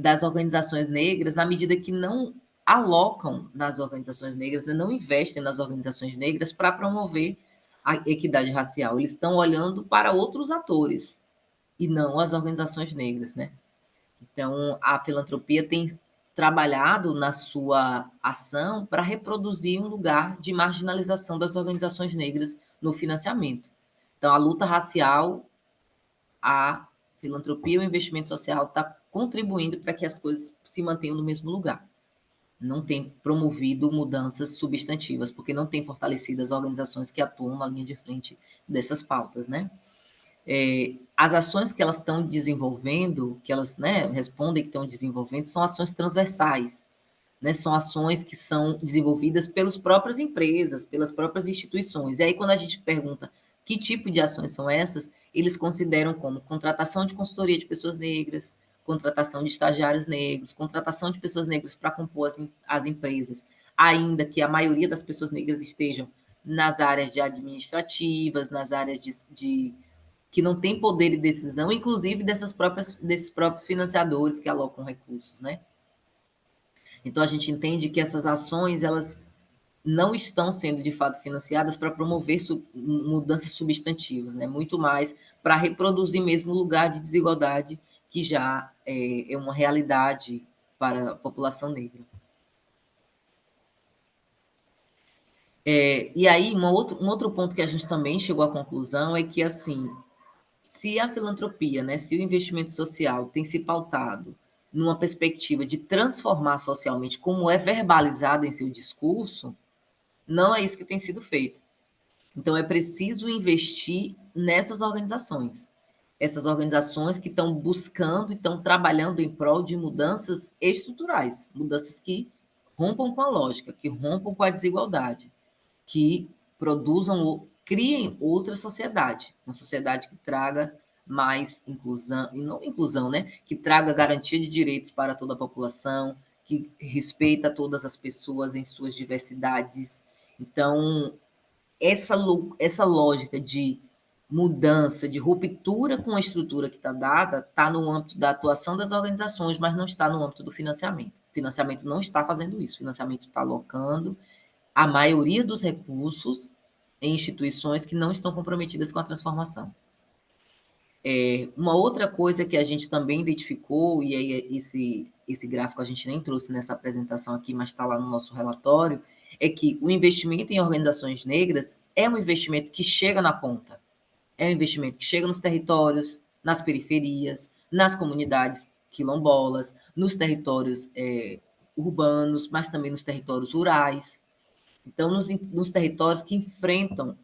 das organizações negras na medida que não alocam nas organizações negras, né, não investem nas organizações negras para promover a equidade racial. Eles estão olhando para outros atores e não as organizações negras, né? Então, a filantropia tem trabalhado na sua ação para reproduzir um lugar de marginalização das organizações negras no financiamento. Então, a luta racial, a filantropia e o investimento social está contribuindo para que as coisas se mantenham no mesmo lugar. Não tem promovido mudanças substantivas, porque não tem fortalecido as organizações que atuam na linha de frente dessas pautas, né? As ações que elas estão desenvolvendo, que elas, né, respondem que estão desenvolvendo, são ações transversais, né? São ações que são desenvolvidas pelas próprias empresas, pelas próprias instituições. E aí, quando a gente pergunta que tipo de ações são essas, eles consideram como contratação de consultoria de pessoas negras, contratação de estagiários negros, contratação de pessoas negras para compor as empresas, ainda que a maioria das pessoas negras estejam nas áreas de administrativas, nas áreas que não tem poder de decisão, inclusive desses próprios financiadores que alocam recursos, né? Então, a gente entende que essas ações, elas não estão sendo, de fato, financiadas para promover mudanças substantivas, né? Muito mais para reproduzir mesmo o lugar de desigualdade que já é uma realidade para a população negra. E aí, um outro ponto que a gente também chegou à conclusão é que, assim, se a filantropia, né, se o investimento social tem se pautado numa perspectiva de transformar socialmente, como é verbalizado em seu discurso, não é isso que tem sido feito. Então, é preciso investir nessas organizações. Essas organizações que estão buscando e estão trabalhando em prol de mudanças estruturais, mudanças que rompam com a lógica, que rompam com a desigualdade, que produzam ou criem outra sociedade, uma sociedade que traga mais inclusão, e não inclusão, né? Que traga garantia de direitos para toda a população, que respeita todas as pessoas em suas diversidades. Então, essa lógica de mudança, de ruptura com a estrutura que está dada, está no âmbito da atuação das organizações, mas não está no âmbito do financiamento. O financiamento não está fazendo isso. O financiamento está alocando a maioria dos recursos em instituições que não estão comprometidas com a transformação. Uma outra coisa que a gente também identificou, e aí esse gráfico a gente nem trouxe nessa apresentação aqui, mas está lá no nosso relatório, é que o investimento em organizações negras é um investimento que chega na ponta, é um investimento que chega nos territórios, nas periferias, nas comunidades quilombolas, nos territórios urbanos, mas também nos territórios rurais. Então, nos territórios que enfrentam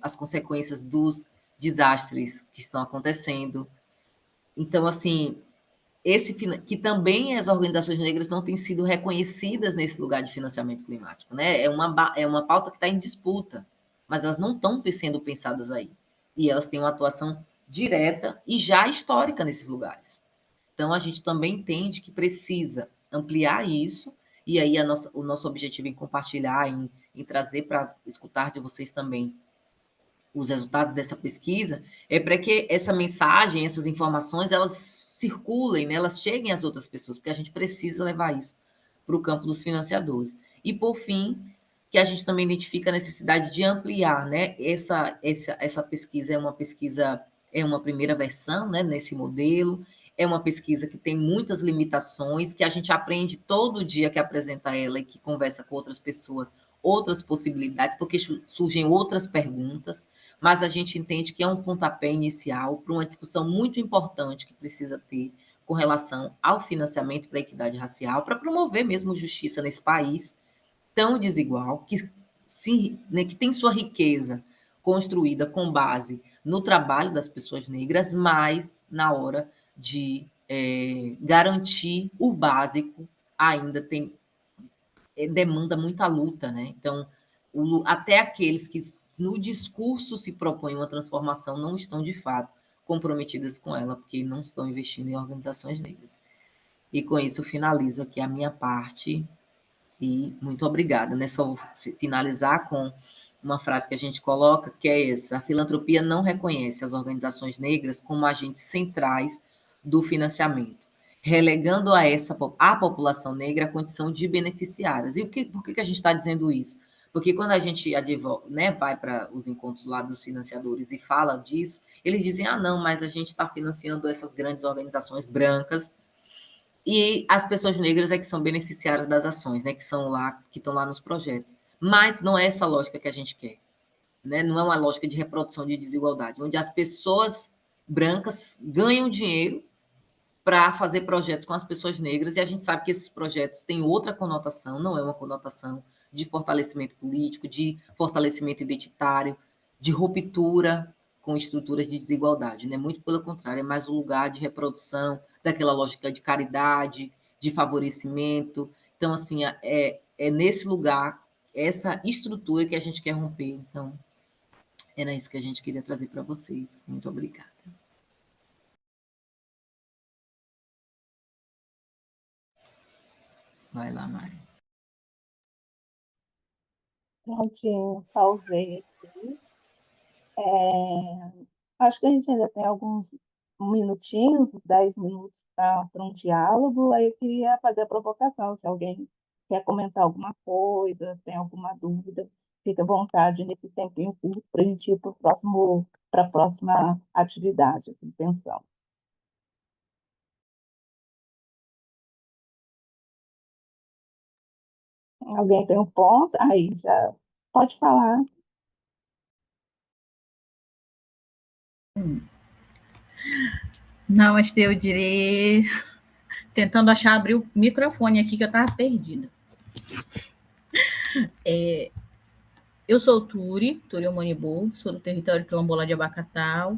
as consequências dos desastres que estão acontecendo. Então, assim, que também as organizações negras não têm sido reconhecidas nesse lugar de financiamento climático, né? É uma pauta que está em disputa, mas elas não estão sendo pensadas aí. E elas têm uma atuação direta e já histórica nesses lugares. Então, a gente também entende que precisa ampliar isso, e aí o nosso objetivo em compartilhar, em trazer para escutar de vocês também os resultados dessa pesquisa, é para que essa mensagem, essas informações, elas circulem, né? Elas cheguem às outras pessoas, porque a gente precisa levar isso para o campo dos financiadores. E, por fim, que a gente também identifica a necessidade de ampliar, né? Essa pesquisa é uma primeira versão, né, nesse modelo, é uma pesquisa que tem muitas limitações, que a gente aprende todo dia que apresenta ela e que conversa com outras pessoas, outras possibilidades, porque surgem outras perguntas, mas a gente entende que é um pontapé inicial para uma discussão muito importante que precisa ter com relação ao financiamento para a equidade racial, para promover mesmo justiça nesse país tão desigual, né, que tem sua riqueza construída com base no trabalho das pessoas negras, mas na hora de garantir o básico ainda demanda muita luta, né? Então, até aqueles que no discurso se propõem uma transformação não estão de fato comprometidas com ela, porque não estão investindo em organizações negras. E com isso eu finalizo aqui a minha parte e muito obrigada, né? Só vou finalizar com uma frase que a gente coloca, que é essa: a filantropia não reconhece as organizações negras como agentes centrais do financiamento, relegando a população negra a condição de beneficiárias. E por que a gente está dizendo isso? Porque quando a gente advoga, né, vai para os encontros lá dos financiadores e fala disso, eles dizem, não, mas a gente está financiando essas grandes organizações brancas E as pessoas negras é que são beneficiárias das ações, né, que são lá, que estão lá nos projetos. Mas não é essa lógica que a gente quer, né? Não é uma lógica de reprodução de desigualdade, onde as pessoas brancas ganham dinheiro para fazer projetos com as pessoas negras, e a gente sabe que esses projetos têm outra conotação, não é uma conotação de fortalecimento político, de fortalecimento identitário, de ruptura com estruturas de desigualdade, né? Muito pelo contrário, é mais um lugar de reprodução daquela lógica de caridade, de favorecimento. Então, assim, é nesse lugar, essa estrutura que a gente quer romper. Então, era isso que a gente queria trazer para vocês. Muito obrigada. Vai lá, Mari. Prontinho, pausei aqui. Acho que a gente ainda tem alguns minutinhos, 10 minutos para um diálogo. Aí eu queria fazer a provocação, se alguém quer comentar alguma coisa, tem alguma dúvida, fica à vontade nesse tempinho curto para a gente ir para a próxima atividade aqui de pensão. Alguém tem um ponto? Aí já pode falar. Não, mas eu direi. Tentando achar abrir o microfone aqui que eu estava perdida. Eu sou Turi Monibu, sou do território quilombola de Abacatal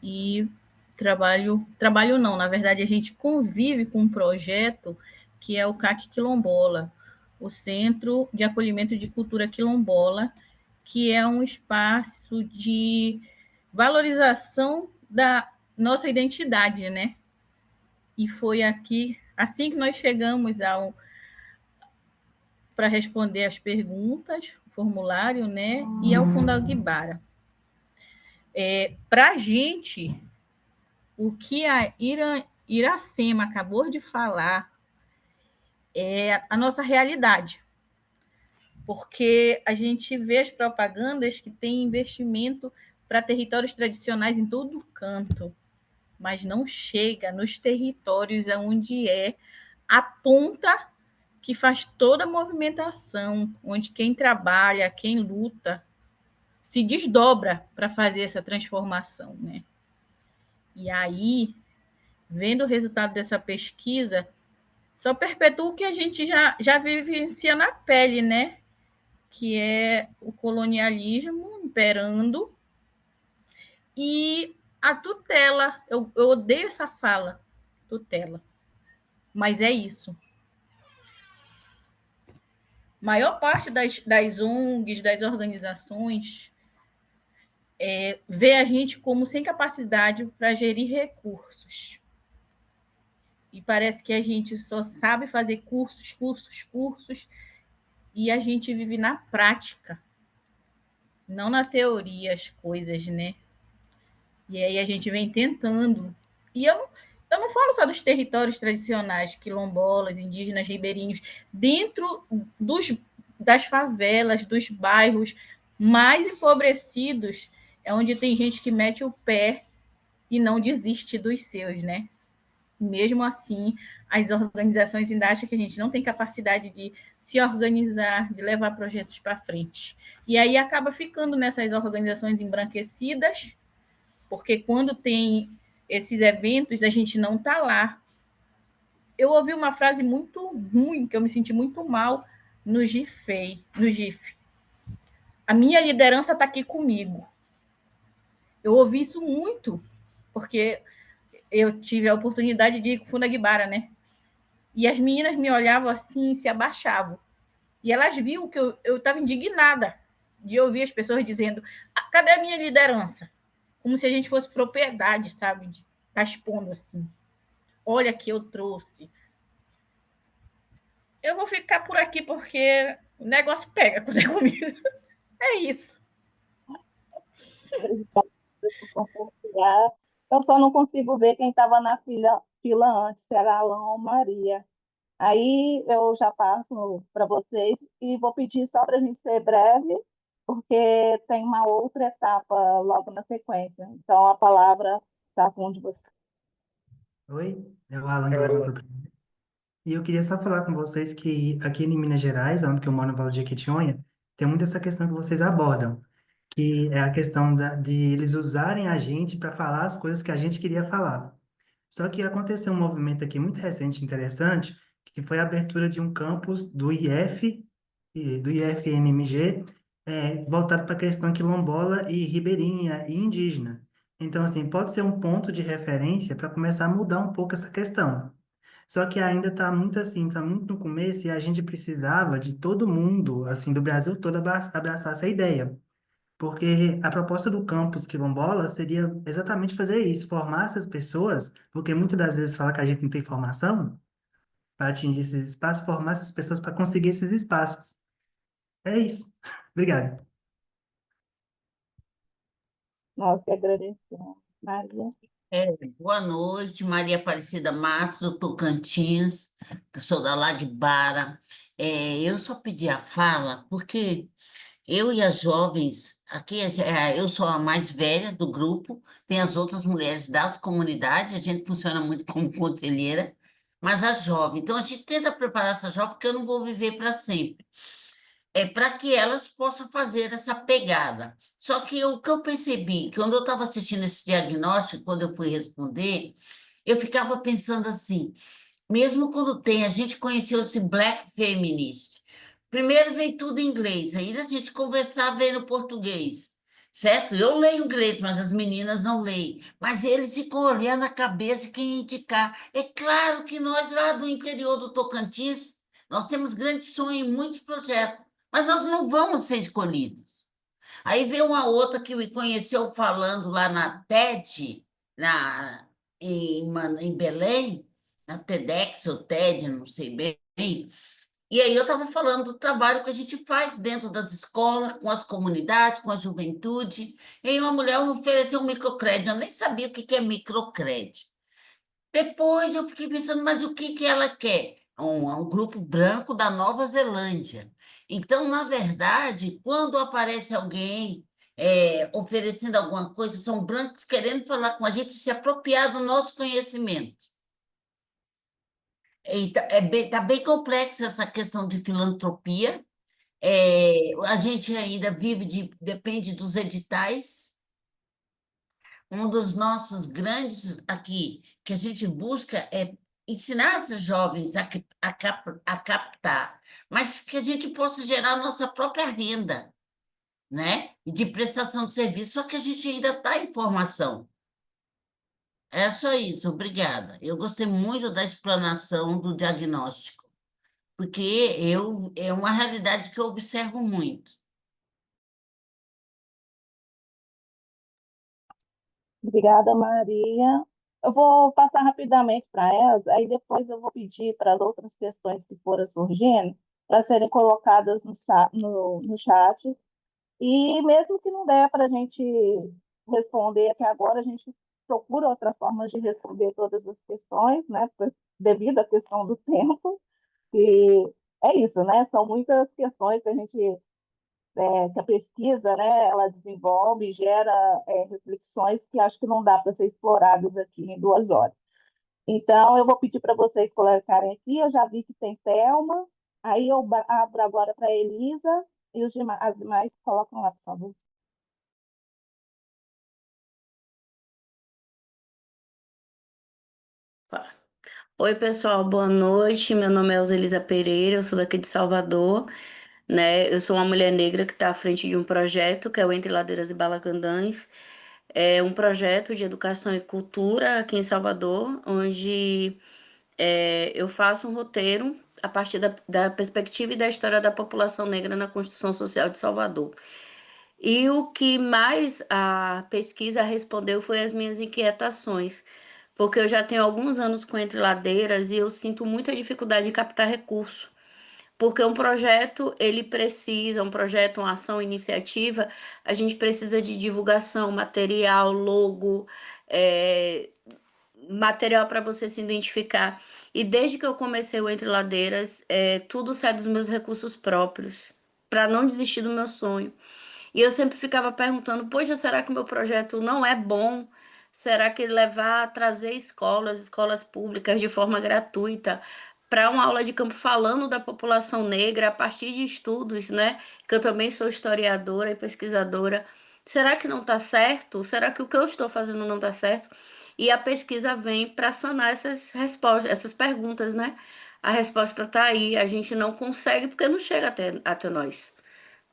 e trabalho não, na verdade a gente convive com um projeto que é o CAC Quilombola, o Centro de Acolhimento de Cultura Quilombola, que é um espaço de valorização da nossa identidade, né? E foi aqui, assim que nós chegamos para responder as perguntas, o formulário, né? E ao Fundo Aguibara. Para a gente, o que a Iracema acabou de falar é a nossa realidade, porque a gente vê as propagandas que tem investimento para territórios tradicionais em todo canto, mas não chega nos territórios onde é a ponta que faz toda a movimentação, onde quem trabalha, quem luta, se desdobra para fazer essa transformação, né? E aí, vendo o resultado dessa pesquisa, só perpetua o que a gente já vivencia na pele, né? Que é o colonialismo imperando e a tutela. Eu odeio essa fala, tutela, mas é isso. A maior parte das ONGs, das organizações, vê a gente como sem capacidade para gerir recursos. E parece que a gente só sabe fazer cursos, cursos, cursos, e a gente vive na prática, não na teoria as coisas, né? E aí a gente vem tentando. E eu não falo só dos territórios tradicionais, quilombolas, indígenas, ribeirinhos, dentro das favelas, dos bairros mais empobrecidos, é onde tem gente que mete o pé e não desiste dos seus, né? Mesmo assim, as organizações ainda acham que a gente não tem capacidade de se organizar, de levar projetos para frente. E aí acaba ficando nessas organizações embranquecidas, porque quando tem esses eventos, a gente não está lá. Eu ouvi uma frase muito ruim, que eu me senti muito mal no GIF. A minha liderança está aqui comigo. Eu ouvi isso muito, porque eu tive a oportunidade de ir com o Funda Guibara, né? E as meninas me olhavam assim e se abaixavam. E elas viam que eu estava indignada de ouvir as pessoas dizendo: cadê a minha liderança? Como se a gente fosse propriedade, sabe? De estar expondo assim. Olha que eu trouxe. Eu vou ficar por aqui porque o negócio pega quando é comigo. É isso. Obrigada por compartilhar. Eu só não consigo ver quem estava na fila antes, se era Alan ou Maria. Aí eu já passo para vocês e vou pedir só para a gente ser breve, porque tem uma outra etapa logo na sequência. Então, a palavra está com um de vocês. Oi, é o Alan gravando por primeiro. E eu queria só falar com vocês que aqui em Minas Gerais, onde que eu moro no Vale de Jequitinhonha, tem muito essa questão que vocês abordam, que é a questão de eles usarem a gente para falar as coisas que a gente queria falar. Só que aconteceu um movimento aqui muito recente, interessante, que foi a abertura de um campus do IF, do IFNMG, voltado para a questão quilombola e ribeirinha e indígena. Então, assim, pode ser um ponto de referência para começar a mudar um pouco essa questão. Só que ainda está muito assim, está muito no começo e a gente precisava de todo mundo, assim, do Brasil todo abraçar essa ideia. Porque a proposta do campus quilombola seria exatamente fazer isso, formar essas pessoas, porque muitas das vezes fala que a gente não tem formação para atingir esses espaços, formar essas pessoas para conseguir esses espaços. É isso. Obrigado. Nós que agradecemos. Maria. Boa noite, Maria Aparecida Márcio, do Tocantins, eu sou da Lagbara. Eu só pedi a fala porque eu e as jovens, aqui eu sou a mais velha do grupo, tem as outras mulheres das comunidades, a gente funciona muito como conselheira, mas a jovem, então a gente tenta preparar essa jovem porque eu não vou viver para sempre. É para que elas possam fazer essa pegada. Só que o que eu percebi, que quando eu estava assistindo esse diagnóstico, quando eu fui responder, eu ficava pensando assim, mesmo quando tem, a gente conheceu esse Black Feminist. Primeiro veio tudo em inglês, aí a gente conversava veio no português, certo? Eu leio inglês, mas as meninas não leem. Mas eles ficam olhando a cabeça quem indicar. É claro que nós lá do interior do Tocantins, nós temos grande sonho em muitos projetos, mas nós não vamos ser escolhidos. Aí veio uma outra que me conheceu falando lá na TED, em Belém, na TEDx ou TED, não sei bem. E aí eu estava falando do trabalho que a gente faz dentro das escolas, com as comunidades, com a juventude. E aí uma mulher me ofereceu um microcrédito, eu nem sabia o que que é microcrédito. Depois eu fiquei pensando, mas o que que ela quer? É um grupo branco da Nova Zelândia. Então, na verdade, quando aparece alguém oferecendo alguma coisa, são brancos querendo falar com a gente, se apropriar do nosso conhecimento. Está bem complexa essa questão de filantropia. A gente ainda depende dos editais. Um dos nossos grandes aqui, que a gente busca é ensinar esses jovens a captar, mas que a gente possa gerar a nossa própria renda, né? E de prestação de serviço, só que a gente ainda está em formação. É só isso, obrigada. Eu gostei muito da explanação do diagnóstico, porque é uma realidade que eu observo muito. Obrigada, Maria. Eu vou passar rapidamente para elas, aí depois eu vou pedir para as outras questões que foram surgindo, para serem colocadas no chat. E mesmo que não der para a gente responder aqui agora, a gente procura outras formas de responder todas as questões, né? Devido à questão do tempo. E é isso, né? São muitas questões que a pesquisa, né, ela desenvolve e gera reflexões que acho que não dá para ser exploradas aqui em 2 horas. Então, eu vou pedir para vocês colocarem aqui, eu já vi que tem Thelma, aí eu abro agora para a Elisa, e as demais colocam lá, por favor. Oi, pessoal, boa noite. Meu nome é Elisa Pereira, eu sou daqui de Salvador, né? Eu sou uma mulher negra que está à frente de um projeto que é o Entre Ladeiras e Balacandãs. É um projeto de educação e cultura aqui em Salvador, onde eu faço um roteiro a partir da perspectiva e da história da população negra na construção social de Salvador. E o que mais a pesquisa respondeu foi as minhas inquietações, porque eu já tenho alguns anos com Entre Ladeiras e eu sinto muita dificuldade de captar recurso, porque um projeto, um projeto, uma ação, iniciativa, a gente precisa de divulgação, material, logo, eh, material para você se identificar. E desde que eu comecei o Entre Ladeiras, tudo sai dos meus recursos próprios, para não desistir do meu sonho. E eu sempre ficava perguntando, poxa, será que o meu projeto não é bom? Será que trazer escolas públicas de forma gratuita para uma aula de campo falando da população negra a partir de estudos, né? Que eu também sou historiadora e pesquisadora. Será que não está certo? Será que o que eu estou fazendo não está certo? E a pesquisa vem para sanar essas respostas, essas perguntas, né? A resposta está aí, a gente não consegue porque não chega até nós,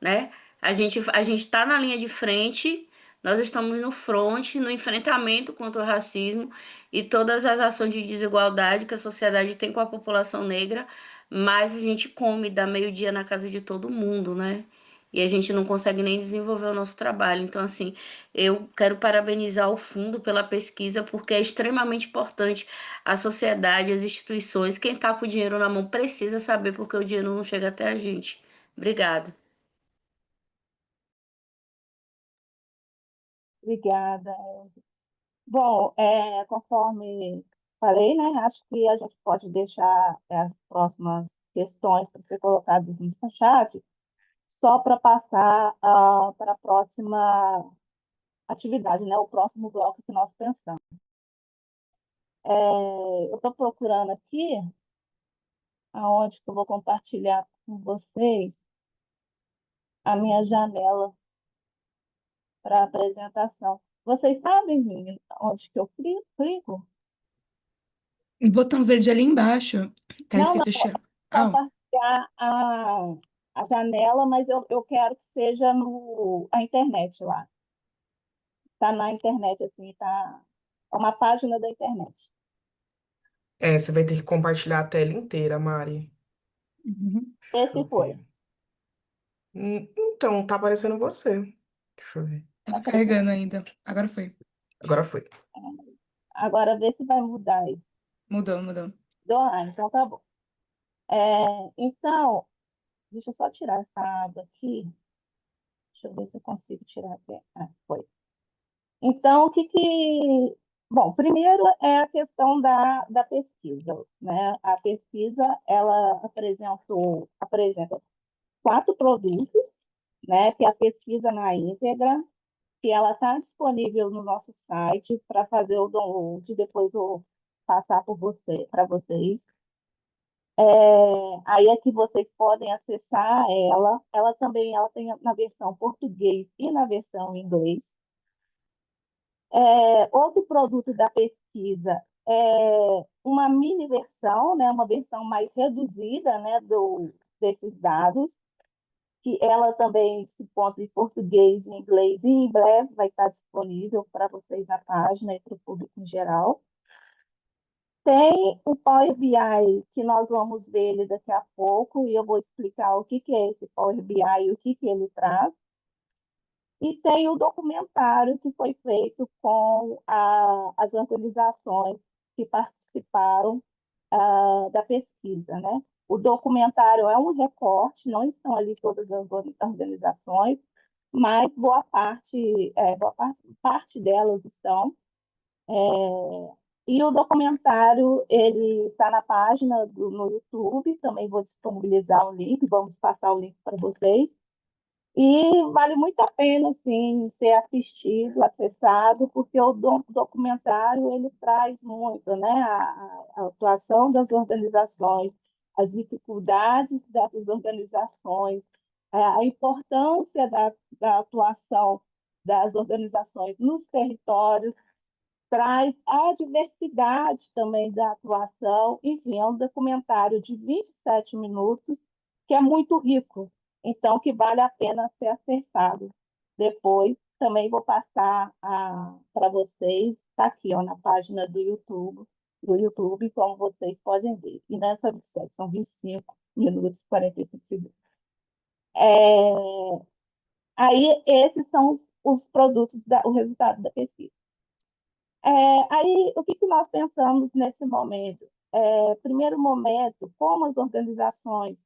né? A gente está na linha de frente, nós estamos no fronte, no enfrentamento contra o racismo e todas as ações de desigualdade que a sociedade tem com a população negra, mas a gente come dá meio-dia na casa de todo mundo, né? E a gente não consegue nem desenvolver o nosso trabalho. Então, assim, eu quero parabenizar o fundo pela pesquisa, porque é extremamente importante a sociedade, as instituições, quem está com o dinheiro na mão precisa saber porque o dinheiro não chega até a gente. Obrigada. Obrigada. Bom, conforme falei, né, acho que a gente pode deixar as próximas questões para ser colocadas no chat só para passar para a próxima atividade, né, o próximo bloco que nós pensamos. Eu estou procurando aqui aonde que eu vou compartilhar com vocês a minha janela para apresentação. Vocês sabem, menino, onde que eu clico? O botão verde ali embaixo, tá Não, escrito chama. Ah, compartilhar a janela, mas eu quero que seja a internet lá. Está na internet, assim, tá. É uma página da internet. Você vai ter que compartilhar a tela inteira, Mari. uhum. Deixa Esse eu foi. ver. Então, tá aparecendo você. Deixa eu ver. Tava carregando ainda. Agora foi. Agora foi. Agora vê se vai mudar aí. Mudou. Então tá bom. Então, deixa eu só tirar essa aba aqui. Deixa eu ver se eu consigo tirar aqui. Foi. Então, Bom, primeiro é a questão da pesquisa, né? A pesquisa, ela apresenta 4 produtos, né? Que é a pesquisa na íntegra, que ela está disponível no nosso site para fazer o download, depois eu vou passar para vocês. Aí é que vocês podem acessar ela. Ela tem na versão português e na versão inglês. Outro produto da pesquisa é uma mini versão, né, uma versão mais reduzida, né, desses dados, que ela também se encontra em português e inglês, e em breve vai estar disponível para vocês na página e para o público em geral. Tem o Power BI, que nós vamos ver ele daqui a pouco, e eu vou explicar o que é esse Power BI e o que ele traz. E tem o documentário que foi feito com as organizações que participaram da pesquisa, né? O documentário é um recorte, não estão ali todas as organizações, mas parte delas estão. E o documentário ele está na página no YouTube, também vou disponibilizar o link, vamos passar o link para vocês. E vale muito a pena, assim, ser assistido, acessado, porque o documentário ele traz muito, né, a atuação das organizações, as dificuldades dessas organizações, a importância da atuação das organizações nos territórios, traz a diversidade também da atuação. Enfim, é um documentário de 27 minutos que é muito rico, então que vale a pena ser acessado. Depois também vou passar para vocês, está aqui ó, na página do YouTube, como vocês podem ver. E nessa websérie são 25 minutos e 45 segundos. Aí, esses são os produtos, o resultado da pesquisa. Aí, o que nós pensamos nesse momento? Primeiro momento, como as organizações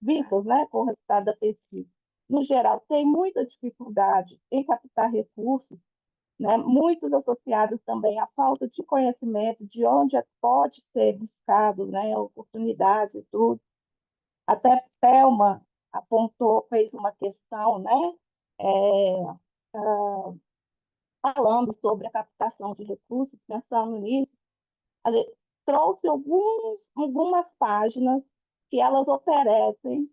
vistas, né, com o resultado da pesquisa, no geral, têm muita dificuldade em captar recursos, né, muitos associados também à falta de conhecimento de onde pode ser buscado, né, oportunidades e tudo. Até Thelma fez uma questão, né, falando sobre a captação de recursos, pensando nisso, a gente trouxe algumas páginas que elas oferecem,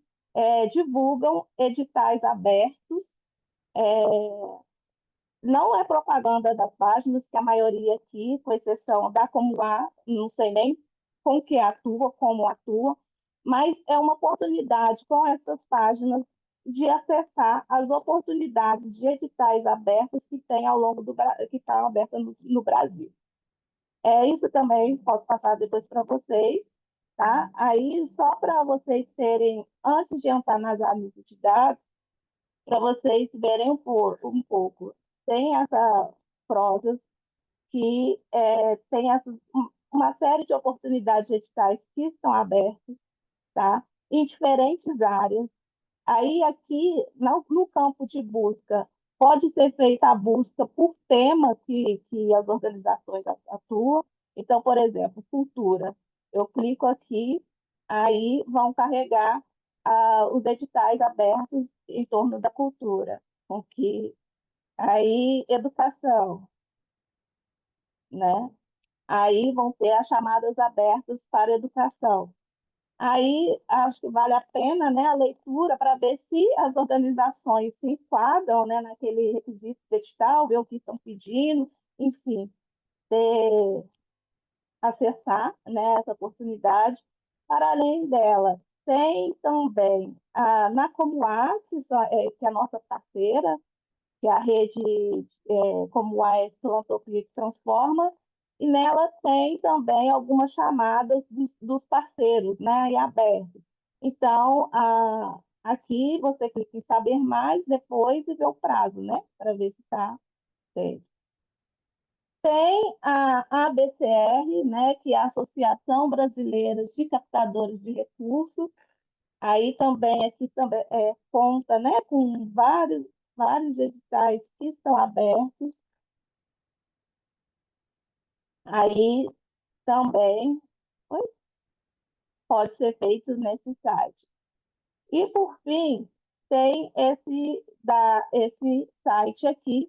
divulgam editais abertos. Não é propaganda das páginas, que a maioria aqui, com exceção da Comuá, não sei nem com que atua, como atua, mas é uma oportunidade com essas páginas de acessar as oportunidades de editais abertos que tem ao longo que estão abertas no Brasil. Isso também posso passar depois para vocês, tá? Aí, só para vocês terem, antes de entrar nas análises de dados, para vocês verem um pouco. Tem essa prosas que tem uma série de oportunidades de editais que estão abertos, tá? Em diferentes áreas. Aí, aqui, no campo de busca, pode ser feita a busca por tema que as organizações atuam. Então, por exemplo, cultura. Eu clico aqui, aí vão carregar os editais abertos em torno da cultura. Com que, aí, educação, né? Aí vão ter as chamadas abertas para educação. Aí acho que vale a pena, né, a leitura para ver se as organizações se enquadram, né, naquele requisito edital, ver o que estão pedindo, enfim, acessar, né, essa oportunidade. Para além dela, tem também na Comuá, que é a nossa parceira, que é a rede como a Filantropia que Transforma, e nela tem também algumas chamadas dos parceiros, né, e abertos. Então, aqui você clica em saber mais depois e vê o prazo, né, para ver se está feito. Tem a ABCR, né, que é a Associação Brasileira de Captadores de Recursos. Aí também, aqui também conta, né, com vários editais que estão abertos. Aí também pode ser feito nesse site. E, por fim, tem esse site aqui,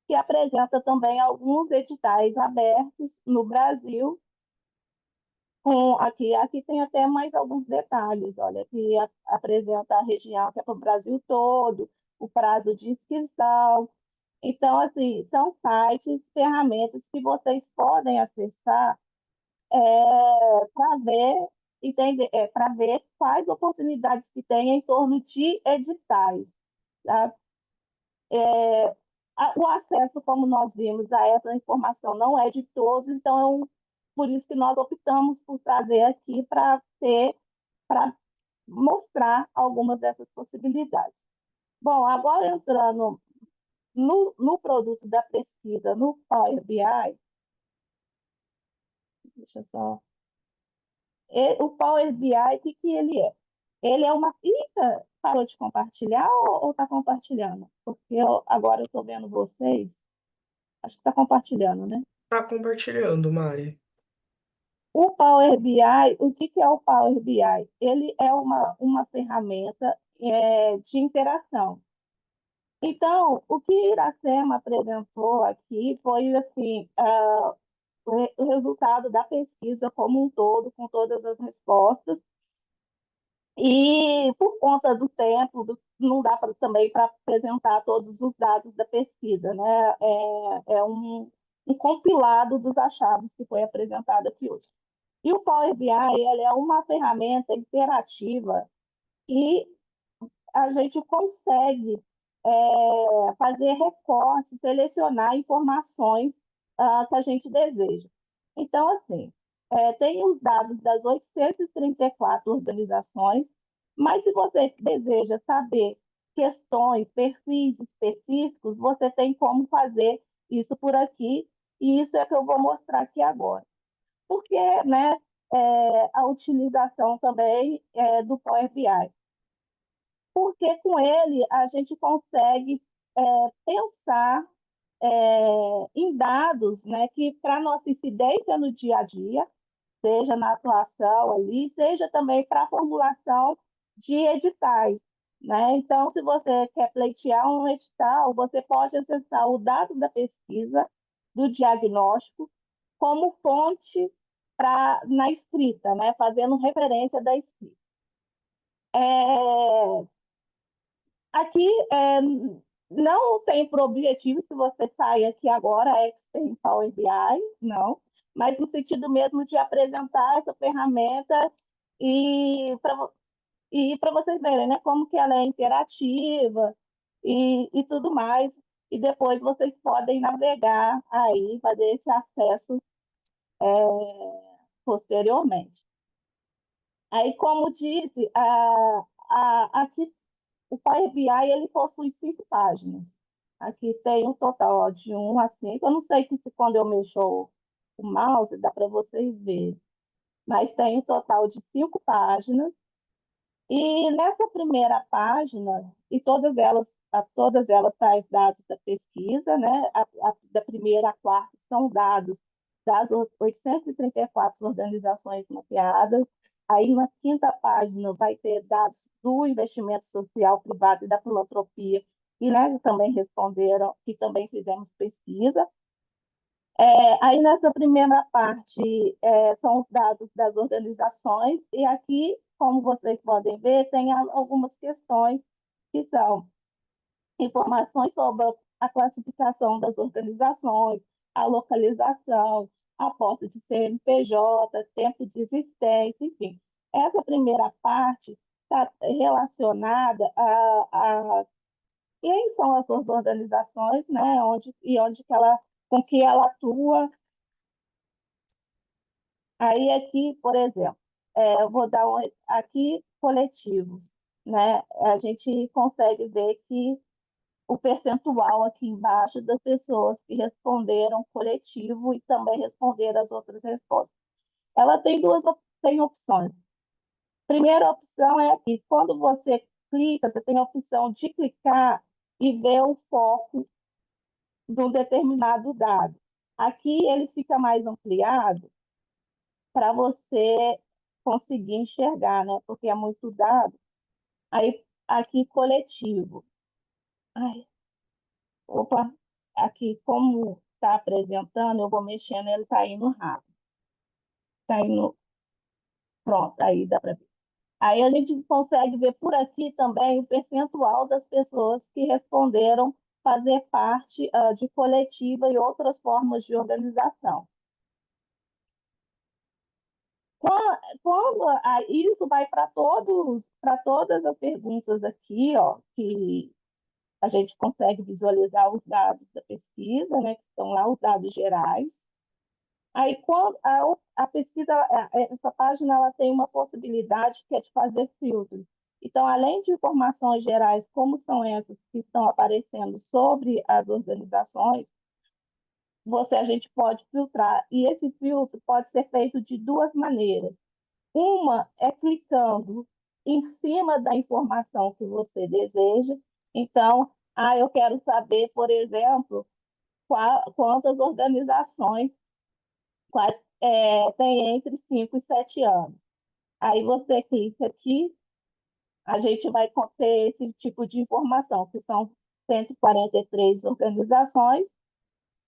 que apresenta também alguns editais abertos no Brasil. Aqui tem até mais alguns detalhes, olha, que apresenta a região que é para o Brasil todo, o prazo de inscrição. Então, assim, são sites, ferramentas que vocês podem acessar para ver, para ver quais oportunidades que tem em torno de editais. Tá? O acesso, como nós vimos, a essa informação não é de todos, então por isso que nós optamos por trazer aqui para mostrar algumas dessas possibilidades. Bom, agora entrando no produto da pesquisa, no Power BI, deixa eu só. O Power BI, o que ele é? Ele é uma. Eita, parou de compartilhar ou está compartilhando? Porque agora eu estou vendo vocês. Acho que está compartilhando, né? Tá compartilhando, Mari. O Power BI, o que é o Power BI? Ele é uma ferramenta de interação. Então, o que Iracema apresentou aqui foi assim, o resultado da pesquisa como um todo, com todas as respostas. E por conta do tempo, não dá também para apresentar todos os dados da pesquisa, né? É um compilado dos achados que foi apresentado aqui hoje. E o Power BI, ele é uma ferramenta interativa e a gente consegue fazer recortes, selecionar informações que a gente deseja. Então, assim, tem os dados das 834 organizações, mas se você deseja saber questões, perfis específicos, você tem como fazer isso por aqui, e isso é que eu vou mostrar aqui agora. Porque, né, a utilização também do Power BI. Porque com ele a gente consegue pensar em dados, né, que para nossa incidência no dia a dia, seja na atuação ali, seja também para a formulação de editais. né? Então, se você quer pleitear um edital, você pode acessar o dado da pesquisa, do diagnóstico, como fonte na escrita, né? Fazendo referência da escrita. Aqui não tem por objetivo que você saia aqui agora, expert em Power BI, não, mas no sentido mesmo de apresentar essa ferramenta e para vocês verem, né, como que ela é interativa e tudo mais, e depois vocês podem navegar aí, fazer esse acesso posteriormente. Aí, como disse, aqui o Power BI ele possui 5 páginas. Aqui tem um total ó, de 1 a 5. Eu não sei se quando eu mexo o mouse dá para vocês verem, mas tem um total de 5 páginas. E nessa primeira página, e todas elas traz dados da pesquisa, né? Da primeira à quarta são dados das 834 organizações mapeadas. Aí na quinta página vai ter dados do investimento social privado e da filantropia, e né, também responderam, que também fizemos pesquisa. Aí nessa primeira parte são os dados das organizações, e aqui, como vocês podem ver, tem algumas questões que são informações sobre a classificação das organizações, a localização, a posse de CNPJ, tempo de existência, enfim. Essa primeira parte está relacionada a quem são as suas organizações, né, onde com que ela atua. Aí aqui, por exemplo, eu vou dar aqui coletivos, né? A gente consegue ver que o percentual aqui embaixo das pessoas que responderam coletivo e também responderam as outras respostas. Ela tem opções. Primeira opção é aqui, quando você clica, você tem a opção de clicar e ver o foco de um determinado dado. Aqui ele fica mais ampliado para você conseguir enxergar, né? Porque é muito dado. Aí, aqui, coletivo. Ai, opa, aqui, como está apresentando, eu vou mexendo, ele está indo rápido. Está indo. Pronto, aí dá para ver. Aí a gente consegue ver por aqui também o percentual das pessoas que responderam fazer parte de coletiva e outras formas de organização. Isso vai para todas as perguntas aqui, ó, que a gente consegue visualizar os dados da pesquisa, né, que estão lá, os dados gerais. Aí, quando a pesquisa, essa página, ela tem uma possibilidade que é de fazer filtros. Então, além de informações gerais, como são essas que estão aparecendo sobre as organizações, a gente pode filtrar. E esse filtro pode ser feito de 2 maneiras. Uma é clicando em cima da informação que você deseja. Então, eu quero saber, por exemplo, quantas organizações têm entre 5 e 7 anos. Aí você clica aqui, a gente vai ter esse tipo de informação, que são 143 organizações.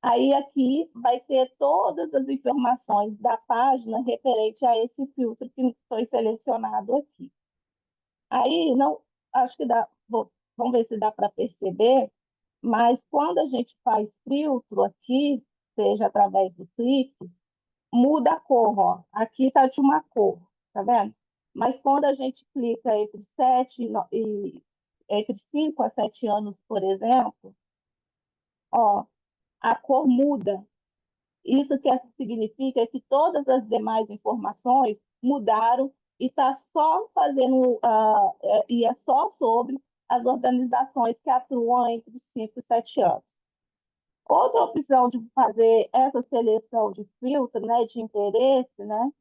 Aí aqui vai ter todas as informações da página referente a esse filtro que foi selecionado aqui. Aí, não, acho que vamos ver se dá para perceber, mas quando a gente faz filtro aqui, seja através do clique, muda a cor, ó. Aqui está de uma cor, tá vendo? Mas quando a gente clica entre 5 a 7 anos, por exemplo, ó, a cor muda. Isso que significa que todas as demais informações mudaram e está só fazendo, e é só sobre as organizações que atuam entre 5 e 7 anos. Outra opção de fazer essa seleção de filtro, né, de interesse, né,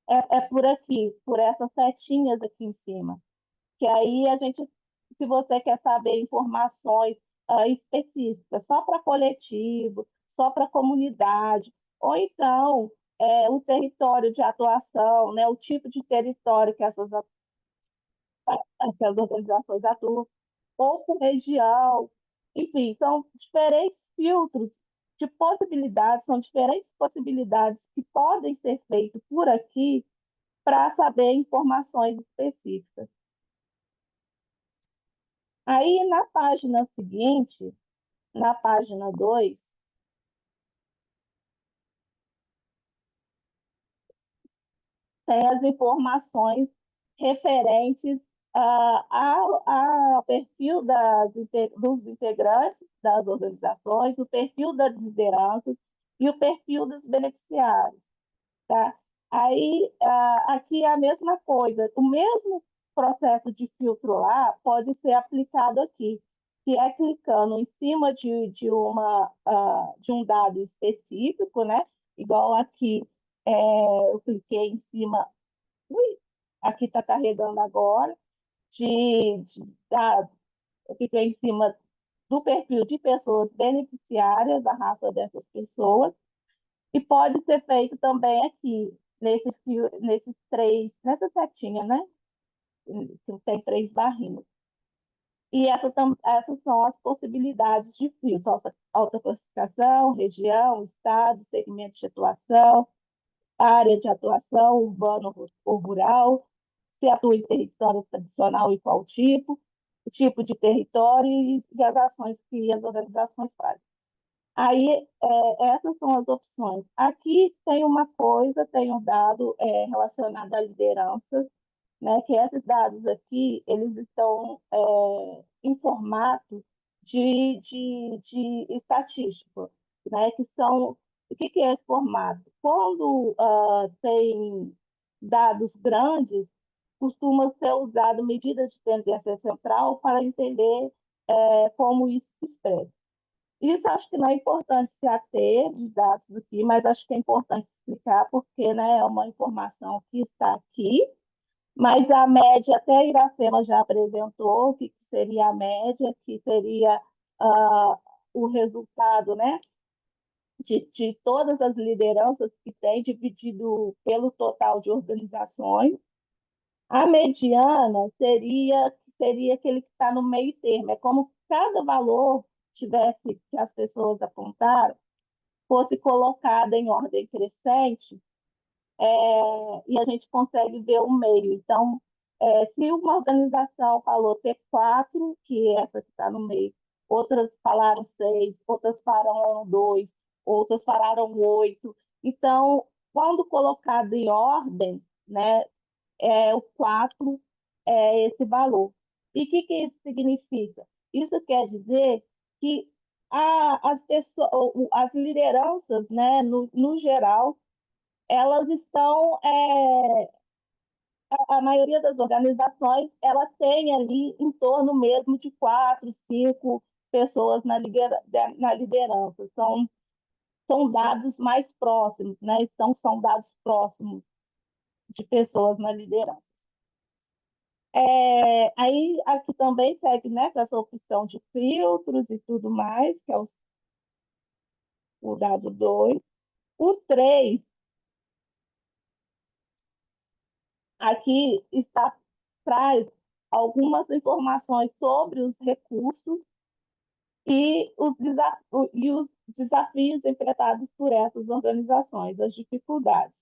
é por aqui, por essas setinhas aqui em cima. Que aí se você quer saber informações específicas, só para coletivo, só para comunidade, ou então o território de atuação, né, o tipo de território que essas que as organizações atuam, ou por região, enfim, são diferentes filtros de possibilidades, são diferentes possibilidades que podem ser feitas por aqui para saber informações específicas. Aí, na página seguinte, na página 2, tem as informações referentes ao perfil dos integrantes das organizações, o perfil das lideranças e o perfil dos beneficiários. Tá? Aí, aqui é a mesma coisa, o mesmo processo de filtro lá pode ser aplicado aqui, que é clicando em cima de um dado específico, né? Igual aqui, eu cliquei em cima, ui, aqui está carregando agora, eu cliquei em cima do perfil de pessoas beneficiárias, da raça dessas pessoas, e pode ser feito também aqui, nesses três, nessa setinha, né? Que tem três barrinhas. E essas são as possibilidades de filtro: alta classificação, região, estado, segmento de atuação, área de atuação, urbano ou rural, se atua em território tradicional e qual tipo, o tipo de território e as ações que as organizações fazem. Aí, essas são as opções. Aqui tem uma coisa, tem um dado relacionado à liderança, né, que esses dados aqui, eles estão em formato de estatístico, né, que são... O que é esse formato? Quando tem dados grandes, costuma ser usado medidas de tendência central para entender como isso se expressa. Isso acho que não é importante se ater de dados aqui, mas acho que é importante explicar porque, né, é uma informação que está aqui, mas a média, até a Iracema já apresentou o que seria a média, que seria o resultado, né, de todas as lideranças que tem, dividido pelo total de organizações. A mediana seria aquele que está no meio termo, é como cada valor tivesse, que as pessoas apontaram, fosse colocado em ordem crescente, e a gente consegue ver o meio. Então, se uma organização falou ter quatro, que é essa que está no meio, outras falaram seis, outras falaram dois, outras falaram oito. Então, quando colocado em ordem, né, o quatro é esse valor. E o que isso significa? Isso quer dizer que as lideranças, né, no geral, elas estão, a maioria das organizações, ela tem ali em torno mesmo de quatro, cinco pessoas na liderança. São dados mais próximos, né? Então, são dados próximos de pessoas na liderança. Aí, aqui também segue, né, com essa opção de filtros e tudo mais, que é o dado 2. O 3 aqui traz algumas informações sobre os recursos e os desafios enfrentados por essas organizações, as dificuldades.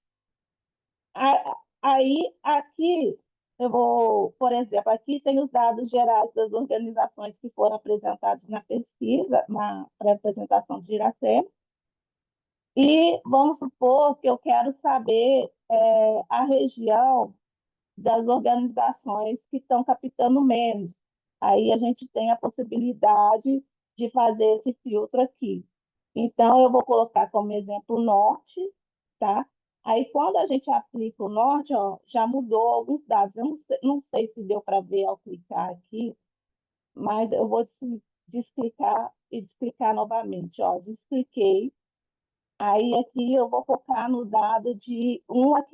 Aí, aqui, eu vou, por exemplo, aqui tem os dados gerais das organizações que foram apresentados na pesquisa, na apresentação de Iracema, e vamos supor que eu quero saber a região das organizações que estão captando menos. Aí a gente tem a possibilidade de fazer esse filtro aqui. Então, eu vou colocar como exemplo o norte, tá? Aí, quando a gente aplica o norte, ó, já mudou alguns dados. Eu não sei se deu para ver ao clicar aqui, mas eu vou desclicar e desclicar novamente. Ó, descliquei. Aí, aqui eu vou focar no dado de 1 a R$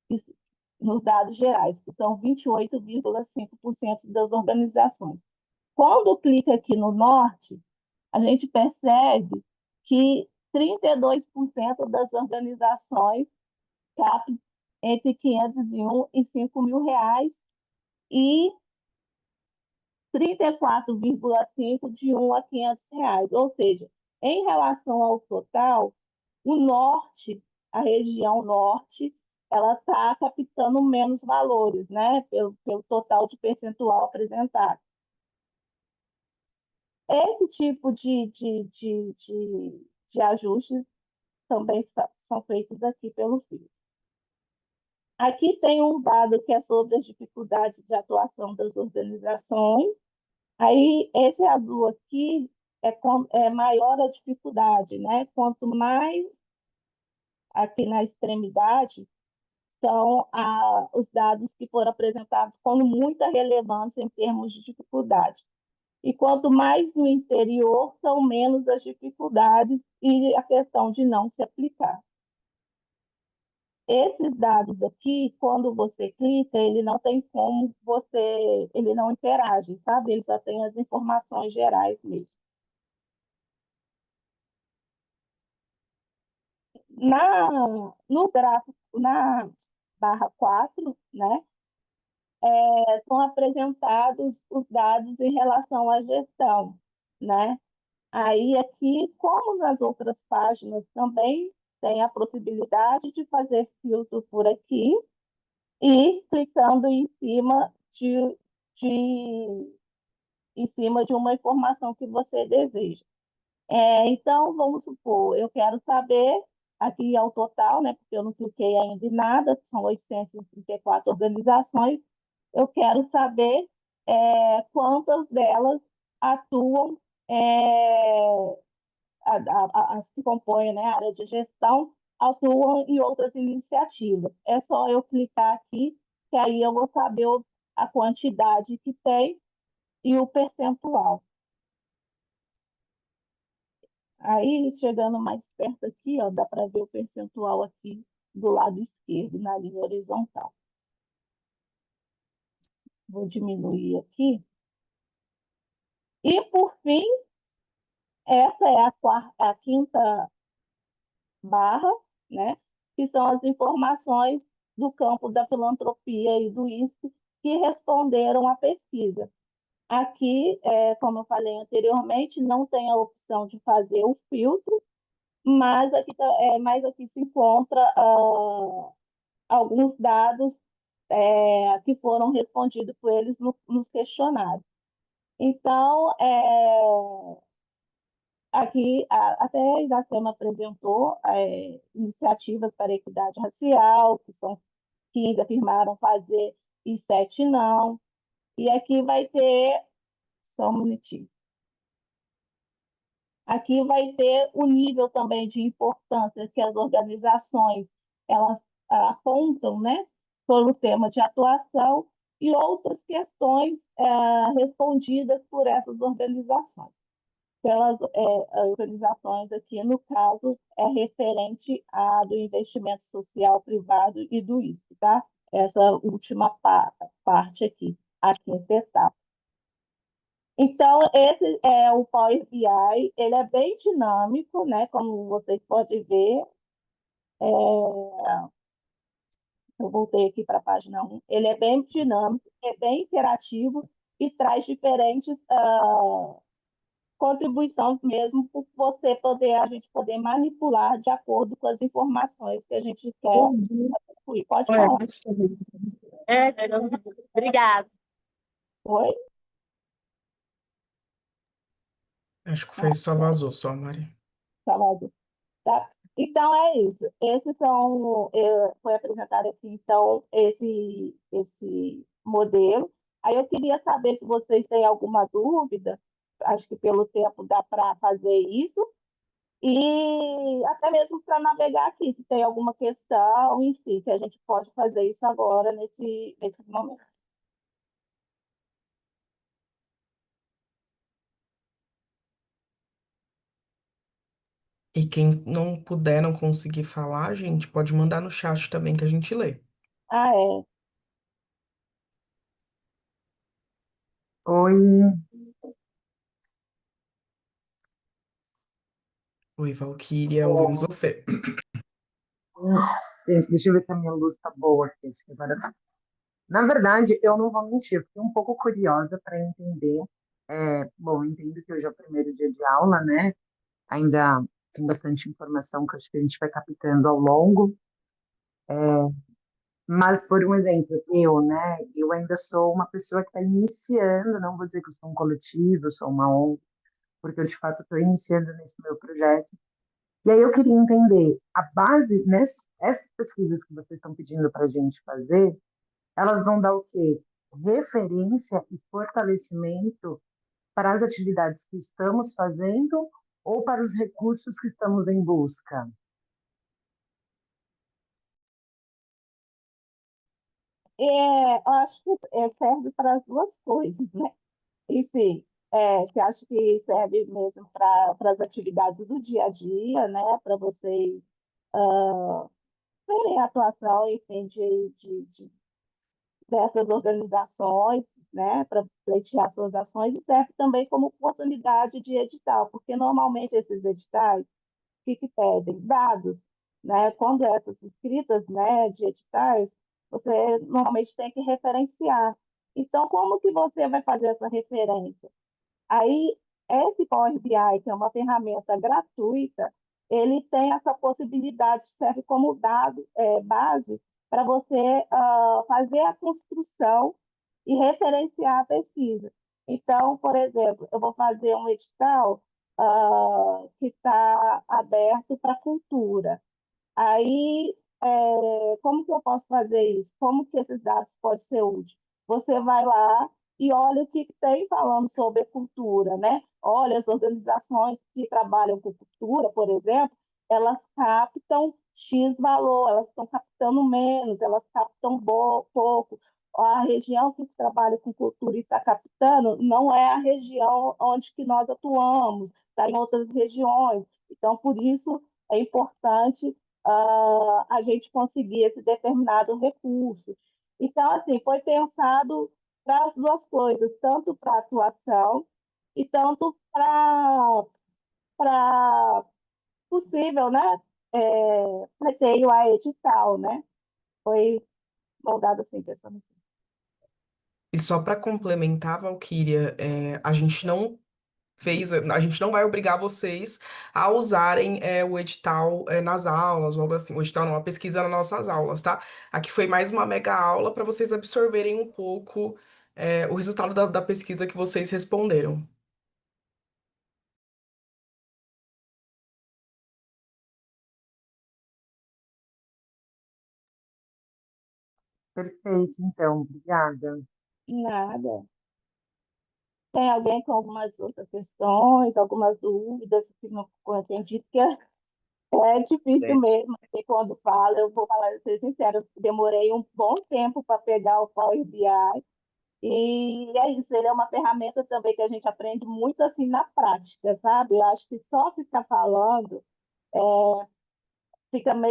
500, nos dados gerais, que são 28,5% das organizações. Quando clica aqui no norte, a gente percebe que 32% das organizações captam entre R$ 501 e R$ 5.000, e 34,5 de 1 a R$ 500. Ou seja, em relação ao total, o norte, a região norte, ela está captando menos valores, né, pelo total de percentual apresentado. Esse tipo de ajustes também são feitos aqui pelo FIO. Aqui tem um dado que é sobre as dificuldades de atuação das organizações. Aí, esse azul aqui é maior a dificuldade, né? Quanto mais aqui na extremidade, são os dados que foram apresentados com muita relevância em termos de dificuldade. E quanto mais no interior, são menos as dificuldades e a questão de não se aplicar. Esses dados aqui, quando você clica, ele não tem como ele não interage, sabe? Ele só tem as informações gerais mesmo. No gráfico, na barra 4, né, são apresentados os dados em relação à gestão, né? Aí aqui, como nas outras páginas também, tem a possibilidade de fazer filtro por aqui e clicando de, em cima de uma informação que você deseja. Então, vamos supor, eu quero saber, aqui é o total, né, porque eu não cliquei ainda em nada, são 834 organizações, eu quero saber quantas delas atuam, as que compõem, né, a área de gestão, atuam em outras iniciativas. É só eu clicar aqui, que aí eu vou saber a quantidade que tem e o percentual. Aí, chegando mais perto aqui, ó, dá para ver o percentual aqui do lado esquerdo, na linha horizontal. Vou diminuir aqui. E, por fim, essa é a quinta barra, né, que são as informações do campo da filantropia e do ISP que responderam à pesquisa. Aqui, como eu falei anteriormente, não tem a opção de fazer o filtro, mas aqui se encontra alguns dados que foram respondidos por eles nos questionários. Então, aqui até a Iracema apresentou iniciativas para a equidade racial, que são 15 afirmaram fazer e 7 não. E aqui vai ter, só um minutinho, aqui vai ter o nível também de importância que as organizações elas apontam, né, sobre o tema de atuação e outras questões respondidas por essas organizações. Pelas organizações aqui, no caso, é referente do investimento social privado e do ISP, tá? Essa última parte aqui, a quinta etapa. Então, esse é o Power BI, ele é bem dinâmico, né? Como vocês podem ver, eu voltei aqui para a página 1, ele é bem dinâmico, é bem interativo e traz diferentes contribuições mesmo por a gente poder manipular de acordo com as informações que a gente quer atribuir. Pode falar. Obrigada. Oi? Acho que foi só vazou, só, Mari. Salvador. Tá? Então, é isso. Foi apresentado aqui, então, esse modelo. Aí eu queria saber se vocês têm alguma dúvida, acho que pelo tempo dá para fazer isso, e até mesmo para navegar aqui, se tem alguma questão, enfim, que a gente pode fazer isso agora, nesse momento. E quem não puder, não conseguir falar, gente, pode mandar no chat também que a gente lê. Ah, é. Oi, Oi, Valquíria, ouvimos você. gente, deixa eu ver se a minha luz tá boa aqui. Acho que agora tá. Na verdade, eu não vou mentir, eu fiquei um pouco curiosa para entender. Bom, entendo que hoje é o primeiro dia de aula, né? Ainda tem bastante informação que eu acho que a gente vai captando ao longo. Mas, por um exemplo, eu, né? Eu ainda sou uma pessoa que está iniciando, não vou dizer que eu sou um coletivo, eu sou uma ONG, porque eu, de fato, estou iniciando nesse meu projeto. E aí eu queria entender, a base, essas pesquisas que vocês estão pedindo para a gente fazer, elas vão dar o quê? Referência e fortalecimento para as atividades que estamos fazendo ou para os recursos que estamos em busca? Acho que serve para as duas coisas, né? E sim, que acho que serve mesmo para as atividades do dia a dia, né? Para vocês verem a atuação, enfim, dessas organizações, né? Para pleitear suas ações, e serve também como oportunidade de edital, porque normalmente esses editais, que pedem dados, né? Quando essas escritas, né, de editais, você normalmente tem que referenciar. Então, como que você vai fazer essa referência? Aí, esse Power BI, que é uma ferramenta gratuita, ele tem essa possibilidade, serve como dado, base, para você fazer a construção e referenciar a pesquisa. Então, por exemplo, eu vou fazer um edital que está aberto para cultura. Aí, como que eu posso fazer isso? Como que esses dados podem ser úteis? Você vai lá e olha o que tem falando sobre cultura, né? Olha, as organizações que trabalham com cultura, por exemplo, elas captam X valor, elas estão captando menos, elas captam pouco. A região que trabalha com cultura e está captando não é a região onde que nós atuamos, está em outras regiões. Então, por isso, é importante a gente conseguir esse determinado recurso. Então, assim, foi pensado para as duas coisas, tanto para a atuação e tanto para possível, né? Pleiteio a edital, né? Foi moldado assim, pensando assim. E só para complementar, Valquíria, a gente não vai obrigar vocês a usarem o edital nas aulas ou algo assim. O edital não, a pesquisa nas nossas aulas, tá? Aqui foi mais uma mega aula para vocês absorverem um pouco o resultado da pesquisa que vocês responderam. Perfeito, então, obrigada. Nada. Tem alguém com algumas outras questões, algumas dúvidas que não ficou entendido, que é difícil Gente, mesmo, porque quando falo, eu vou falar, ser sincera, eu demorei um bom tempo para pegar o Power BI, e é isso, ele é uma ferramenta também que a gente aprende muito assim na prática, sabe? Eu acho que só ficar falando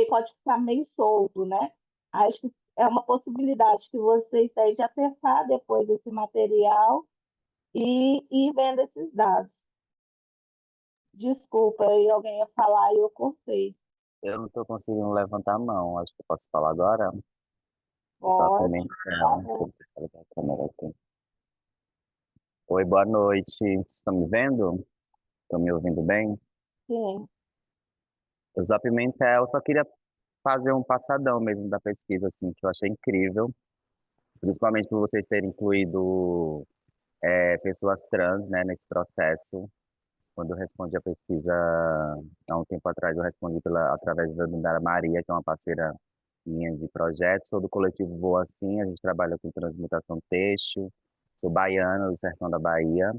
pode ficar meio solto, né? Acho que é uma possibilidade que vocês têm de acessar depois esse material e vendo esses dados. Desculpa, aí alguém ia falar e eu cortei. eu não estou conseguindo levantar a mão. Acho que eu posso falar agora. Eu só Pode, também por favor. colocar a câmera aqui. Oi, boa noite. Vocês estão me vendo? Estão me ouvindo bem? Sim. O Zap Pimentel, eu só queria fazer um passadão mesmo da pesquisa, assim, que eu achei incrível. Principalmente por vocês terem incluído pessoas trans, né, nesse processo. Quando eu respondi a pesquisa há um tempo atrás, eu respondi através da Dandara Maria, que é uma parceira minha de projeto. Sou do coletivo Voa Assim, a gente trabalha com transmutação têxtil. Sou baiana, do sertão da Bahia.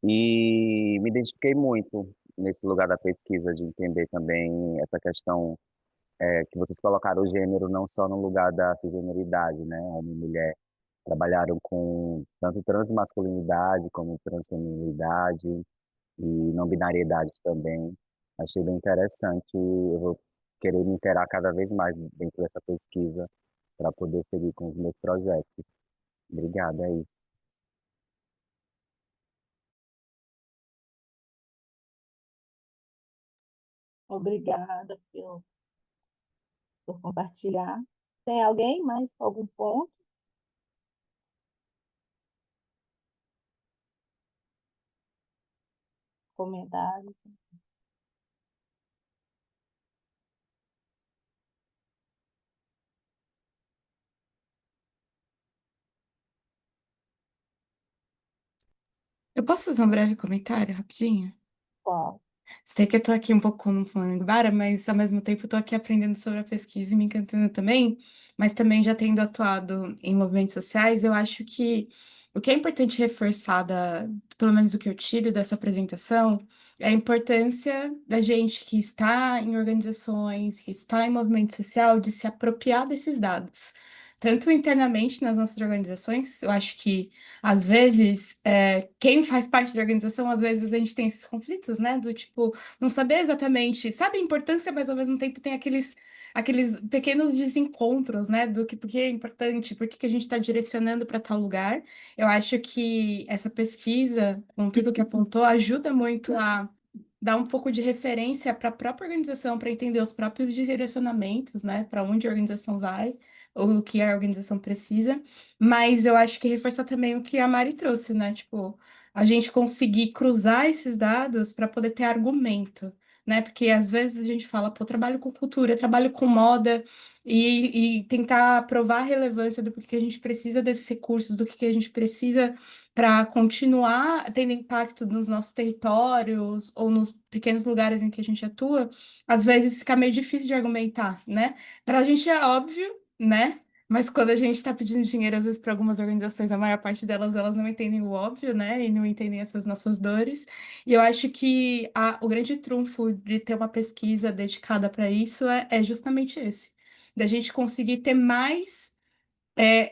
E me identifiquei muito nesse lugar da pesquisa, de entender também essa questão que vocês colocaram o gênero não só no lugar da cisgeneridade, né? Homem e mulher. Trabalharam com tanto transmasculinidade como transfeminilidade e não binariedade também. Achei bem interessante. Eu vou querer me interar cada vez mais dentro dessa pesquisa para poder seguir com os meus projetos. Obrigada, é isso. Obrigada por compartilhar. Tem alguém mais com algum ponto? comentários. Eu posso fazer um breve comentário, rapidinho? Qual? Sei que eu tô aqui um pouco como Fuangbara, mas ao mesmo tempo eu tô aqui aprendendo sobre a pesquisa e me encantando também, mas também já tendo atuado em movimentos sociais, eu acho que o que é importante reforçar, pelo menos o que eu tiro dessa apresentação, é a importância da gente que está em organizações, que está em movimento social, de se apropriar desses dados. Tanto internamente nas nossas organizações, eu acho que às vezes, quem faz parte da organização, às vezes a gente tem esses conflitos, né? Do tipo, não saber exatamente, sabe a importância, mas ao mesmo tempo tem aqueles pequenos desencontros, né? Do que por que é importante, por que que a gente está direcionando para tal lugar. Eu acho que essa pesquisa, com tudo que apontou, ajuda muito a dar um pouco de referência para a própria organização, para entender os próprios direcionamentos, né? Para onde a organização vai, ou o que a organização precisa. Mas eu acho que reforçar também o que a Mari trouxe, né? Tipo, a gente conseguir cruzar esses dados para poder ter argumento, né? Porque às vezes a gente fala, pô, trabalho com cultura, trabalho com moda, e tentar provar a relevância do porquê a gente precisa desses recursos, do que a gente precisa para continuar tendo impacto nos nossos territórios ou nos pequenos lugares em que a gente atua, às vezes fica meio difícil de argumentar, né? Para a gente é óbvio, né? Mas quando a gente está pedindo dinheiro, às vezes, para algumas organizações, a maior parte delas, elas não entendem o óbvio, né? E não entendem essas nossas dores. E eu acho que o grande trunfo de ter uma pesquisa dedicada para isso é justamente esse. Da gente conseguir ter mais.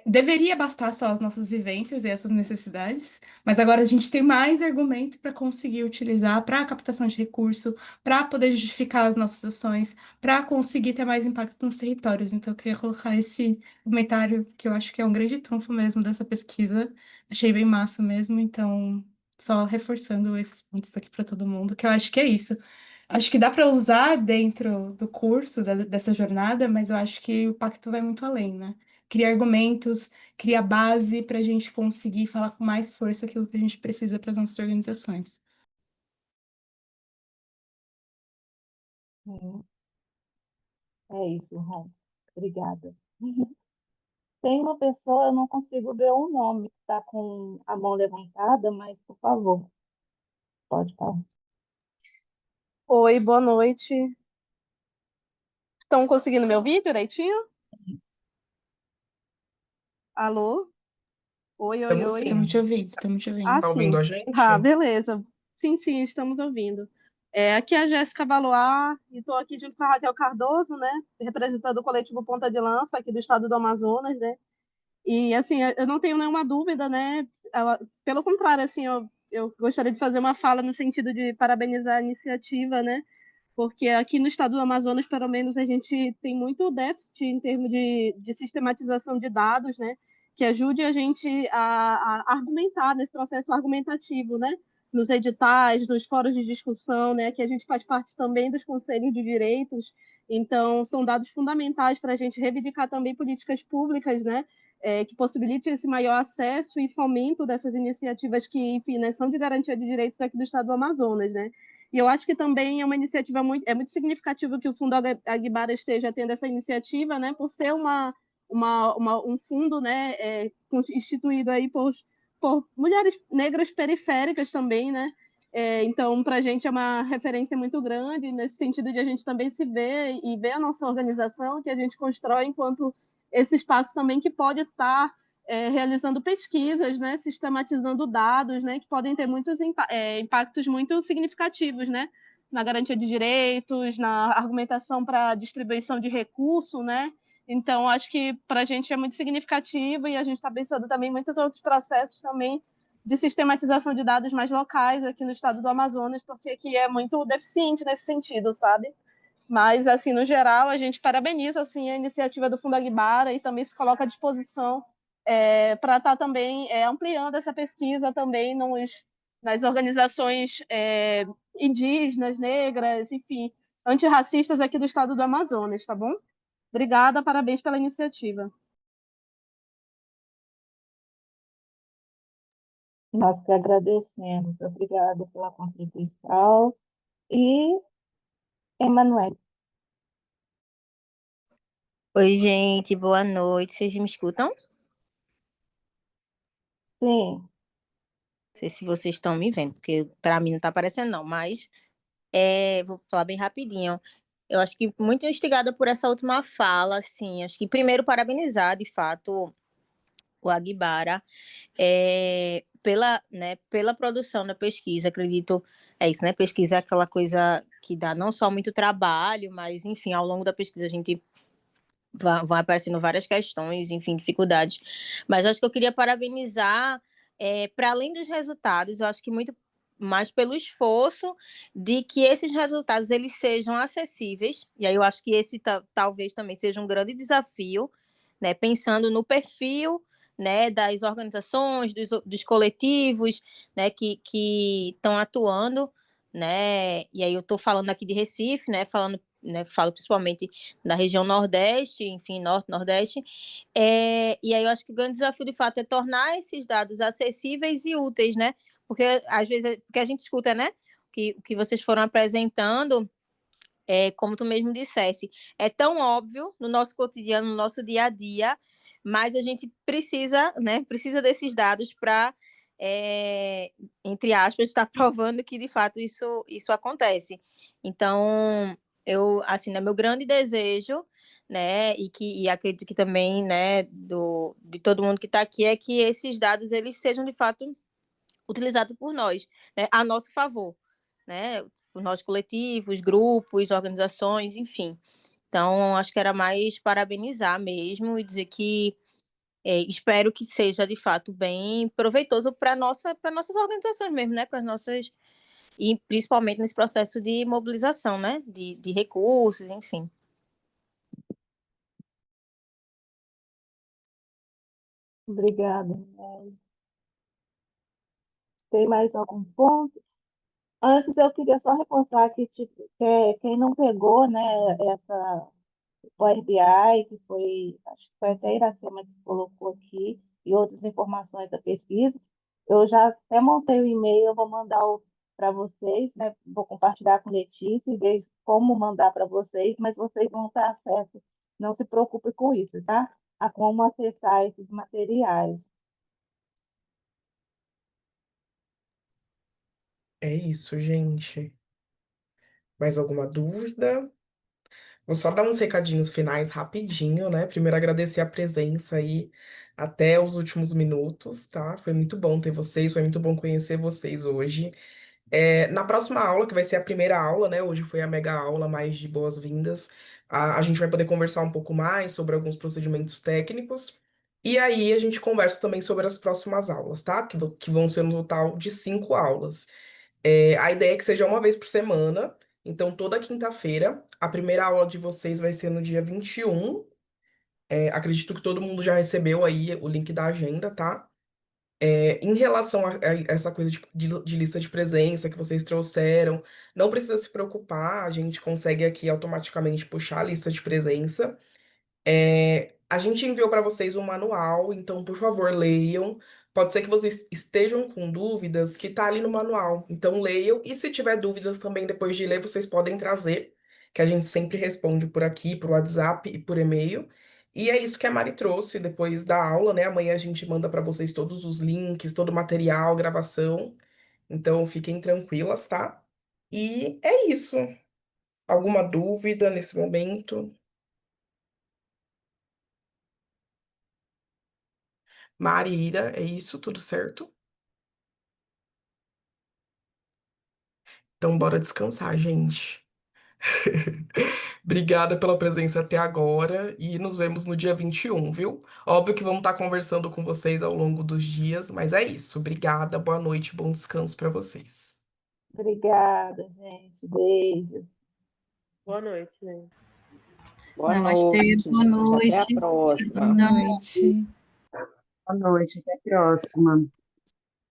Deveria bastar só as nossas vivências e essas necessidades, mas agora a gente tem mais argumento para conseguir utilizar para a captação de recurso, para poder justificar as nossas ações, para conseguir ter mais impacto nos territórios. Então, eu queria colocar esse comentário, que eu acho que é um grande trunfo mesmo dessa pesquisa. Achei bem massa mesmo, então, só reforçando esses pontos aqui para todo mundo, que eu acho que é isso. Acho que dá para usar dentro do curso, dessa jornada, mas eu acho que o pacto vai muito além, né? Cria argumentos, cria base para a gente conseguir falar com mais força aquilo que a gente precisa para as nossas organizações. É isso, Ron. Obrigada. Tem uma pessoa, eu não consigo ver o nome, que está com a mão levantada, mas, por favor, pode falar. Oi, boa noite. Estão conseguindo me ouvir direitinho? Alô? Oi, oi, Estamos oi. Estamos te sim. ouvindo, estamos te Ah, ouvindo. Tá ouvindo sim. a Ah, gente? beleza. Sim, sim, estamos ouvindo. Aqui é a Jéssica Valoar e estou aqui junto com a Raquel Cardoso, né, representando o coletivo Ponta de Lança aqui do estado do Amazonas, né? E assim, eu não tenho nenhuma dúvida, né? Pelo contrário, assim, eu gostaria de fazer uma fala no sentido de parabenizar a iniciativa, né? Porque aqui no estado do Amazonas, pelo menos, a gente tem muito déficit em termos de sistematização de dados, né? Que ajude a gente a argumentar nesse processo argumentativo, né? Nos editais, nos fóruns de discussão, né? Que a gente faz parte também dos conselhos de direitos. Então, são dados fundamentais para a gente reivindicar também políticas públicas, né? Que possibilite esse maior acesso e fomento dessas iniciativas que, enfim, né, são de garantia de direitos aqui do estado do Amazonas, né? E eu acho que também é uma iniciativa muito significativo que o Fundo Aguibara esteja tendo essa iniciativa, né, por ser um fundo, né, instituído aí por mulheres negras periféricas também, né? Então, para a gente é uma referência muito grande nesse sentido de a gente também se ver e ver a nossa organização que a gente constrói enquanto esse espaço também que pode estar realizando pesquisas, né, sistematizando dados, né, que podem ter muitos impactos muito significativos, né, na garantia de direitos, na argumentação para distribuição de recurso, né. Então, acho que para a gente é muito significativo e a gente está pensando também em muitos outros processos também de sistematização de dados mais locais aqui no estado do Amazonas, porque aqui é muito deficiente nesse sentido, sabe? Mas, assim, no geral, a gente parabeniza assim, a iniciativa do Fundo Aguibara e também se coloca à disposição para estar também ampliando essa pesquisa também nas organizações indígenas, negras, enfim, antirracistas aqui do estado do Amazonas, tá bom? Obrigada, parabéns pela iniciativa. Nós que agradecemos. Obrigada pela contribuição. E, Emanuel, Oi, gente, boa noite. Vocês me escutam? Não sim, sei se vocês estão me vendo, porque para mim não está aparecendo, não, mas vou falar bem rapidinho. Eu acho que muito instigada por essa última fala, assim, acho que primeiro parabenizar, de fato, o Aguibara pela produção da pesquisa. Acredito, é isso, né? Pesquisa é aquela coisa que dá não só muito trabalho, mas, enfim, ao longo da pesquisa a gente vão aparecendo várias questões, enfim, dificuldades. Mas acho que eu queria parabenizar, para além dos resultados, eu acho que muito mais pelo esforço de que esses resultados eles sejam acessíveis, e aí eu acho que esse talvez também seja um grande desafio, né, pensando no perfil, né, das organizações, dos coletivos, né, que estão atuando, né, e aí eu estou falando aqui de Recife, né, falo principalmente da região Nordeste, enfim, Norte, Nordeste, e aí eu acho que o grande desafio, de fato, é tornar esses dados acessíveis e úteis, né? Porque, às vezes, porque a gente escuta, né? Que vocês foram apresentando, como tu mesmo dissesse, é tão óbvio no nosso cotidiano, no nosso dia a dia, mas a gente precisa, né? Precisa desses dados para, entre aspas, estar provando que, de fato, isso acontece. Então, assim, né, meu grande desejo, né, e acredito que também, né, de todo mundo que está aqui, é que esses dados eles sejam de fato utilizados por nós, né, a nosso favor, né, os nossos coletivos, grupos, organizações, enfim. Então, acho que era mais parabenizar mesmo e dizer que espero que seja de fato bem proveitoso para nossas organizações mesmo, né, para as nossas, e principalmente nesse processo de mobilização, né, de recursos, enfim. obrigada. Tem mais algum ponto? Antes, eu queria só reforçar que, tipo, quem não pegou, né, essa, o RBI, que foi, acho que foi até a Iracema que colocou aqui, e outras informações da pesquisa, eu já até montei o e-mail, eu vou mandar para vocês, né, vou compartilhar com Letícia e ver como mandar para vocês, mas vocês vão ter acesso, não se preocupe com isso, tá? A como acessar esses materiais. É isso, gente. Mais alguma dúvida? Vou só dar uns recadinhos finais rapidinho, né? Primeiro agradecer a presença aí até os últimos minutos, tá? Foi muito bom ter vocês, foi muito bom conhecer vocês hoje. Na próxima aula, que vai ser a primeira aula, né? Hoje foi a mega aula mais de boas-vindas. A gente vai poder conversar um pouco mais sobre alguns procedimentos técnicos. E aí a gente conversa também sobre as próximas aulas, tá? Que vão ser no total de 5 aulas. A ideia é que seja uma vez por semana. Então, toda quinta-feira. A primeira aula de vocês vai ser no dia 21. Acredito que todo mundo já recebeu aí o link da agenda, tá? Em relação a essa coisa de lista de presença que vocês trouxeram, não precisa se preocupar, a gente consegue aqui automaticamente puxar a lista de presença. A gente enviou para vocês um manual, então, por favor, leiam. Pode ser que vocês estejam com dúvidas que tá ali no manual. Então, leiam. E se tiver dúvidas também depois de ler, vocês podem trazer, que a gente sempre responde por aqui, por WhatsApp e por e-mail. E é isso que a Mari trouxe depois da aula, né? Amanhã a gente manda para vocês todos os links, todo o material, gravação. Então, fiquem tranquilas, tá? E é isso. Alguma dúvida nesse momento? Marília, é isso, tudo certo? Então, bora descansar, gente. Obrigada pela presença até agora e nos vemos no dia 21, viu? Óbvio que vamos estar conversando com vocês ao longo dos dias, mas é isso. Obrigada, boa noite, bom descanso para vocês. Obrigada, gente. Beijo. Boa noite, gente. Boa Namastê, noite, boa gente. Até a noite. próxima. Boa noite. Boa noite, até a próxima.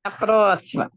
A próxima.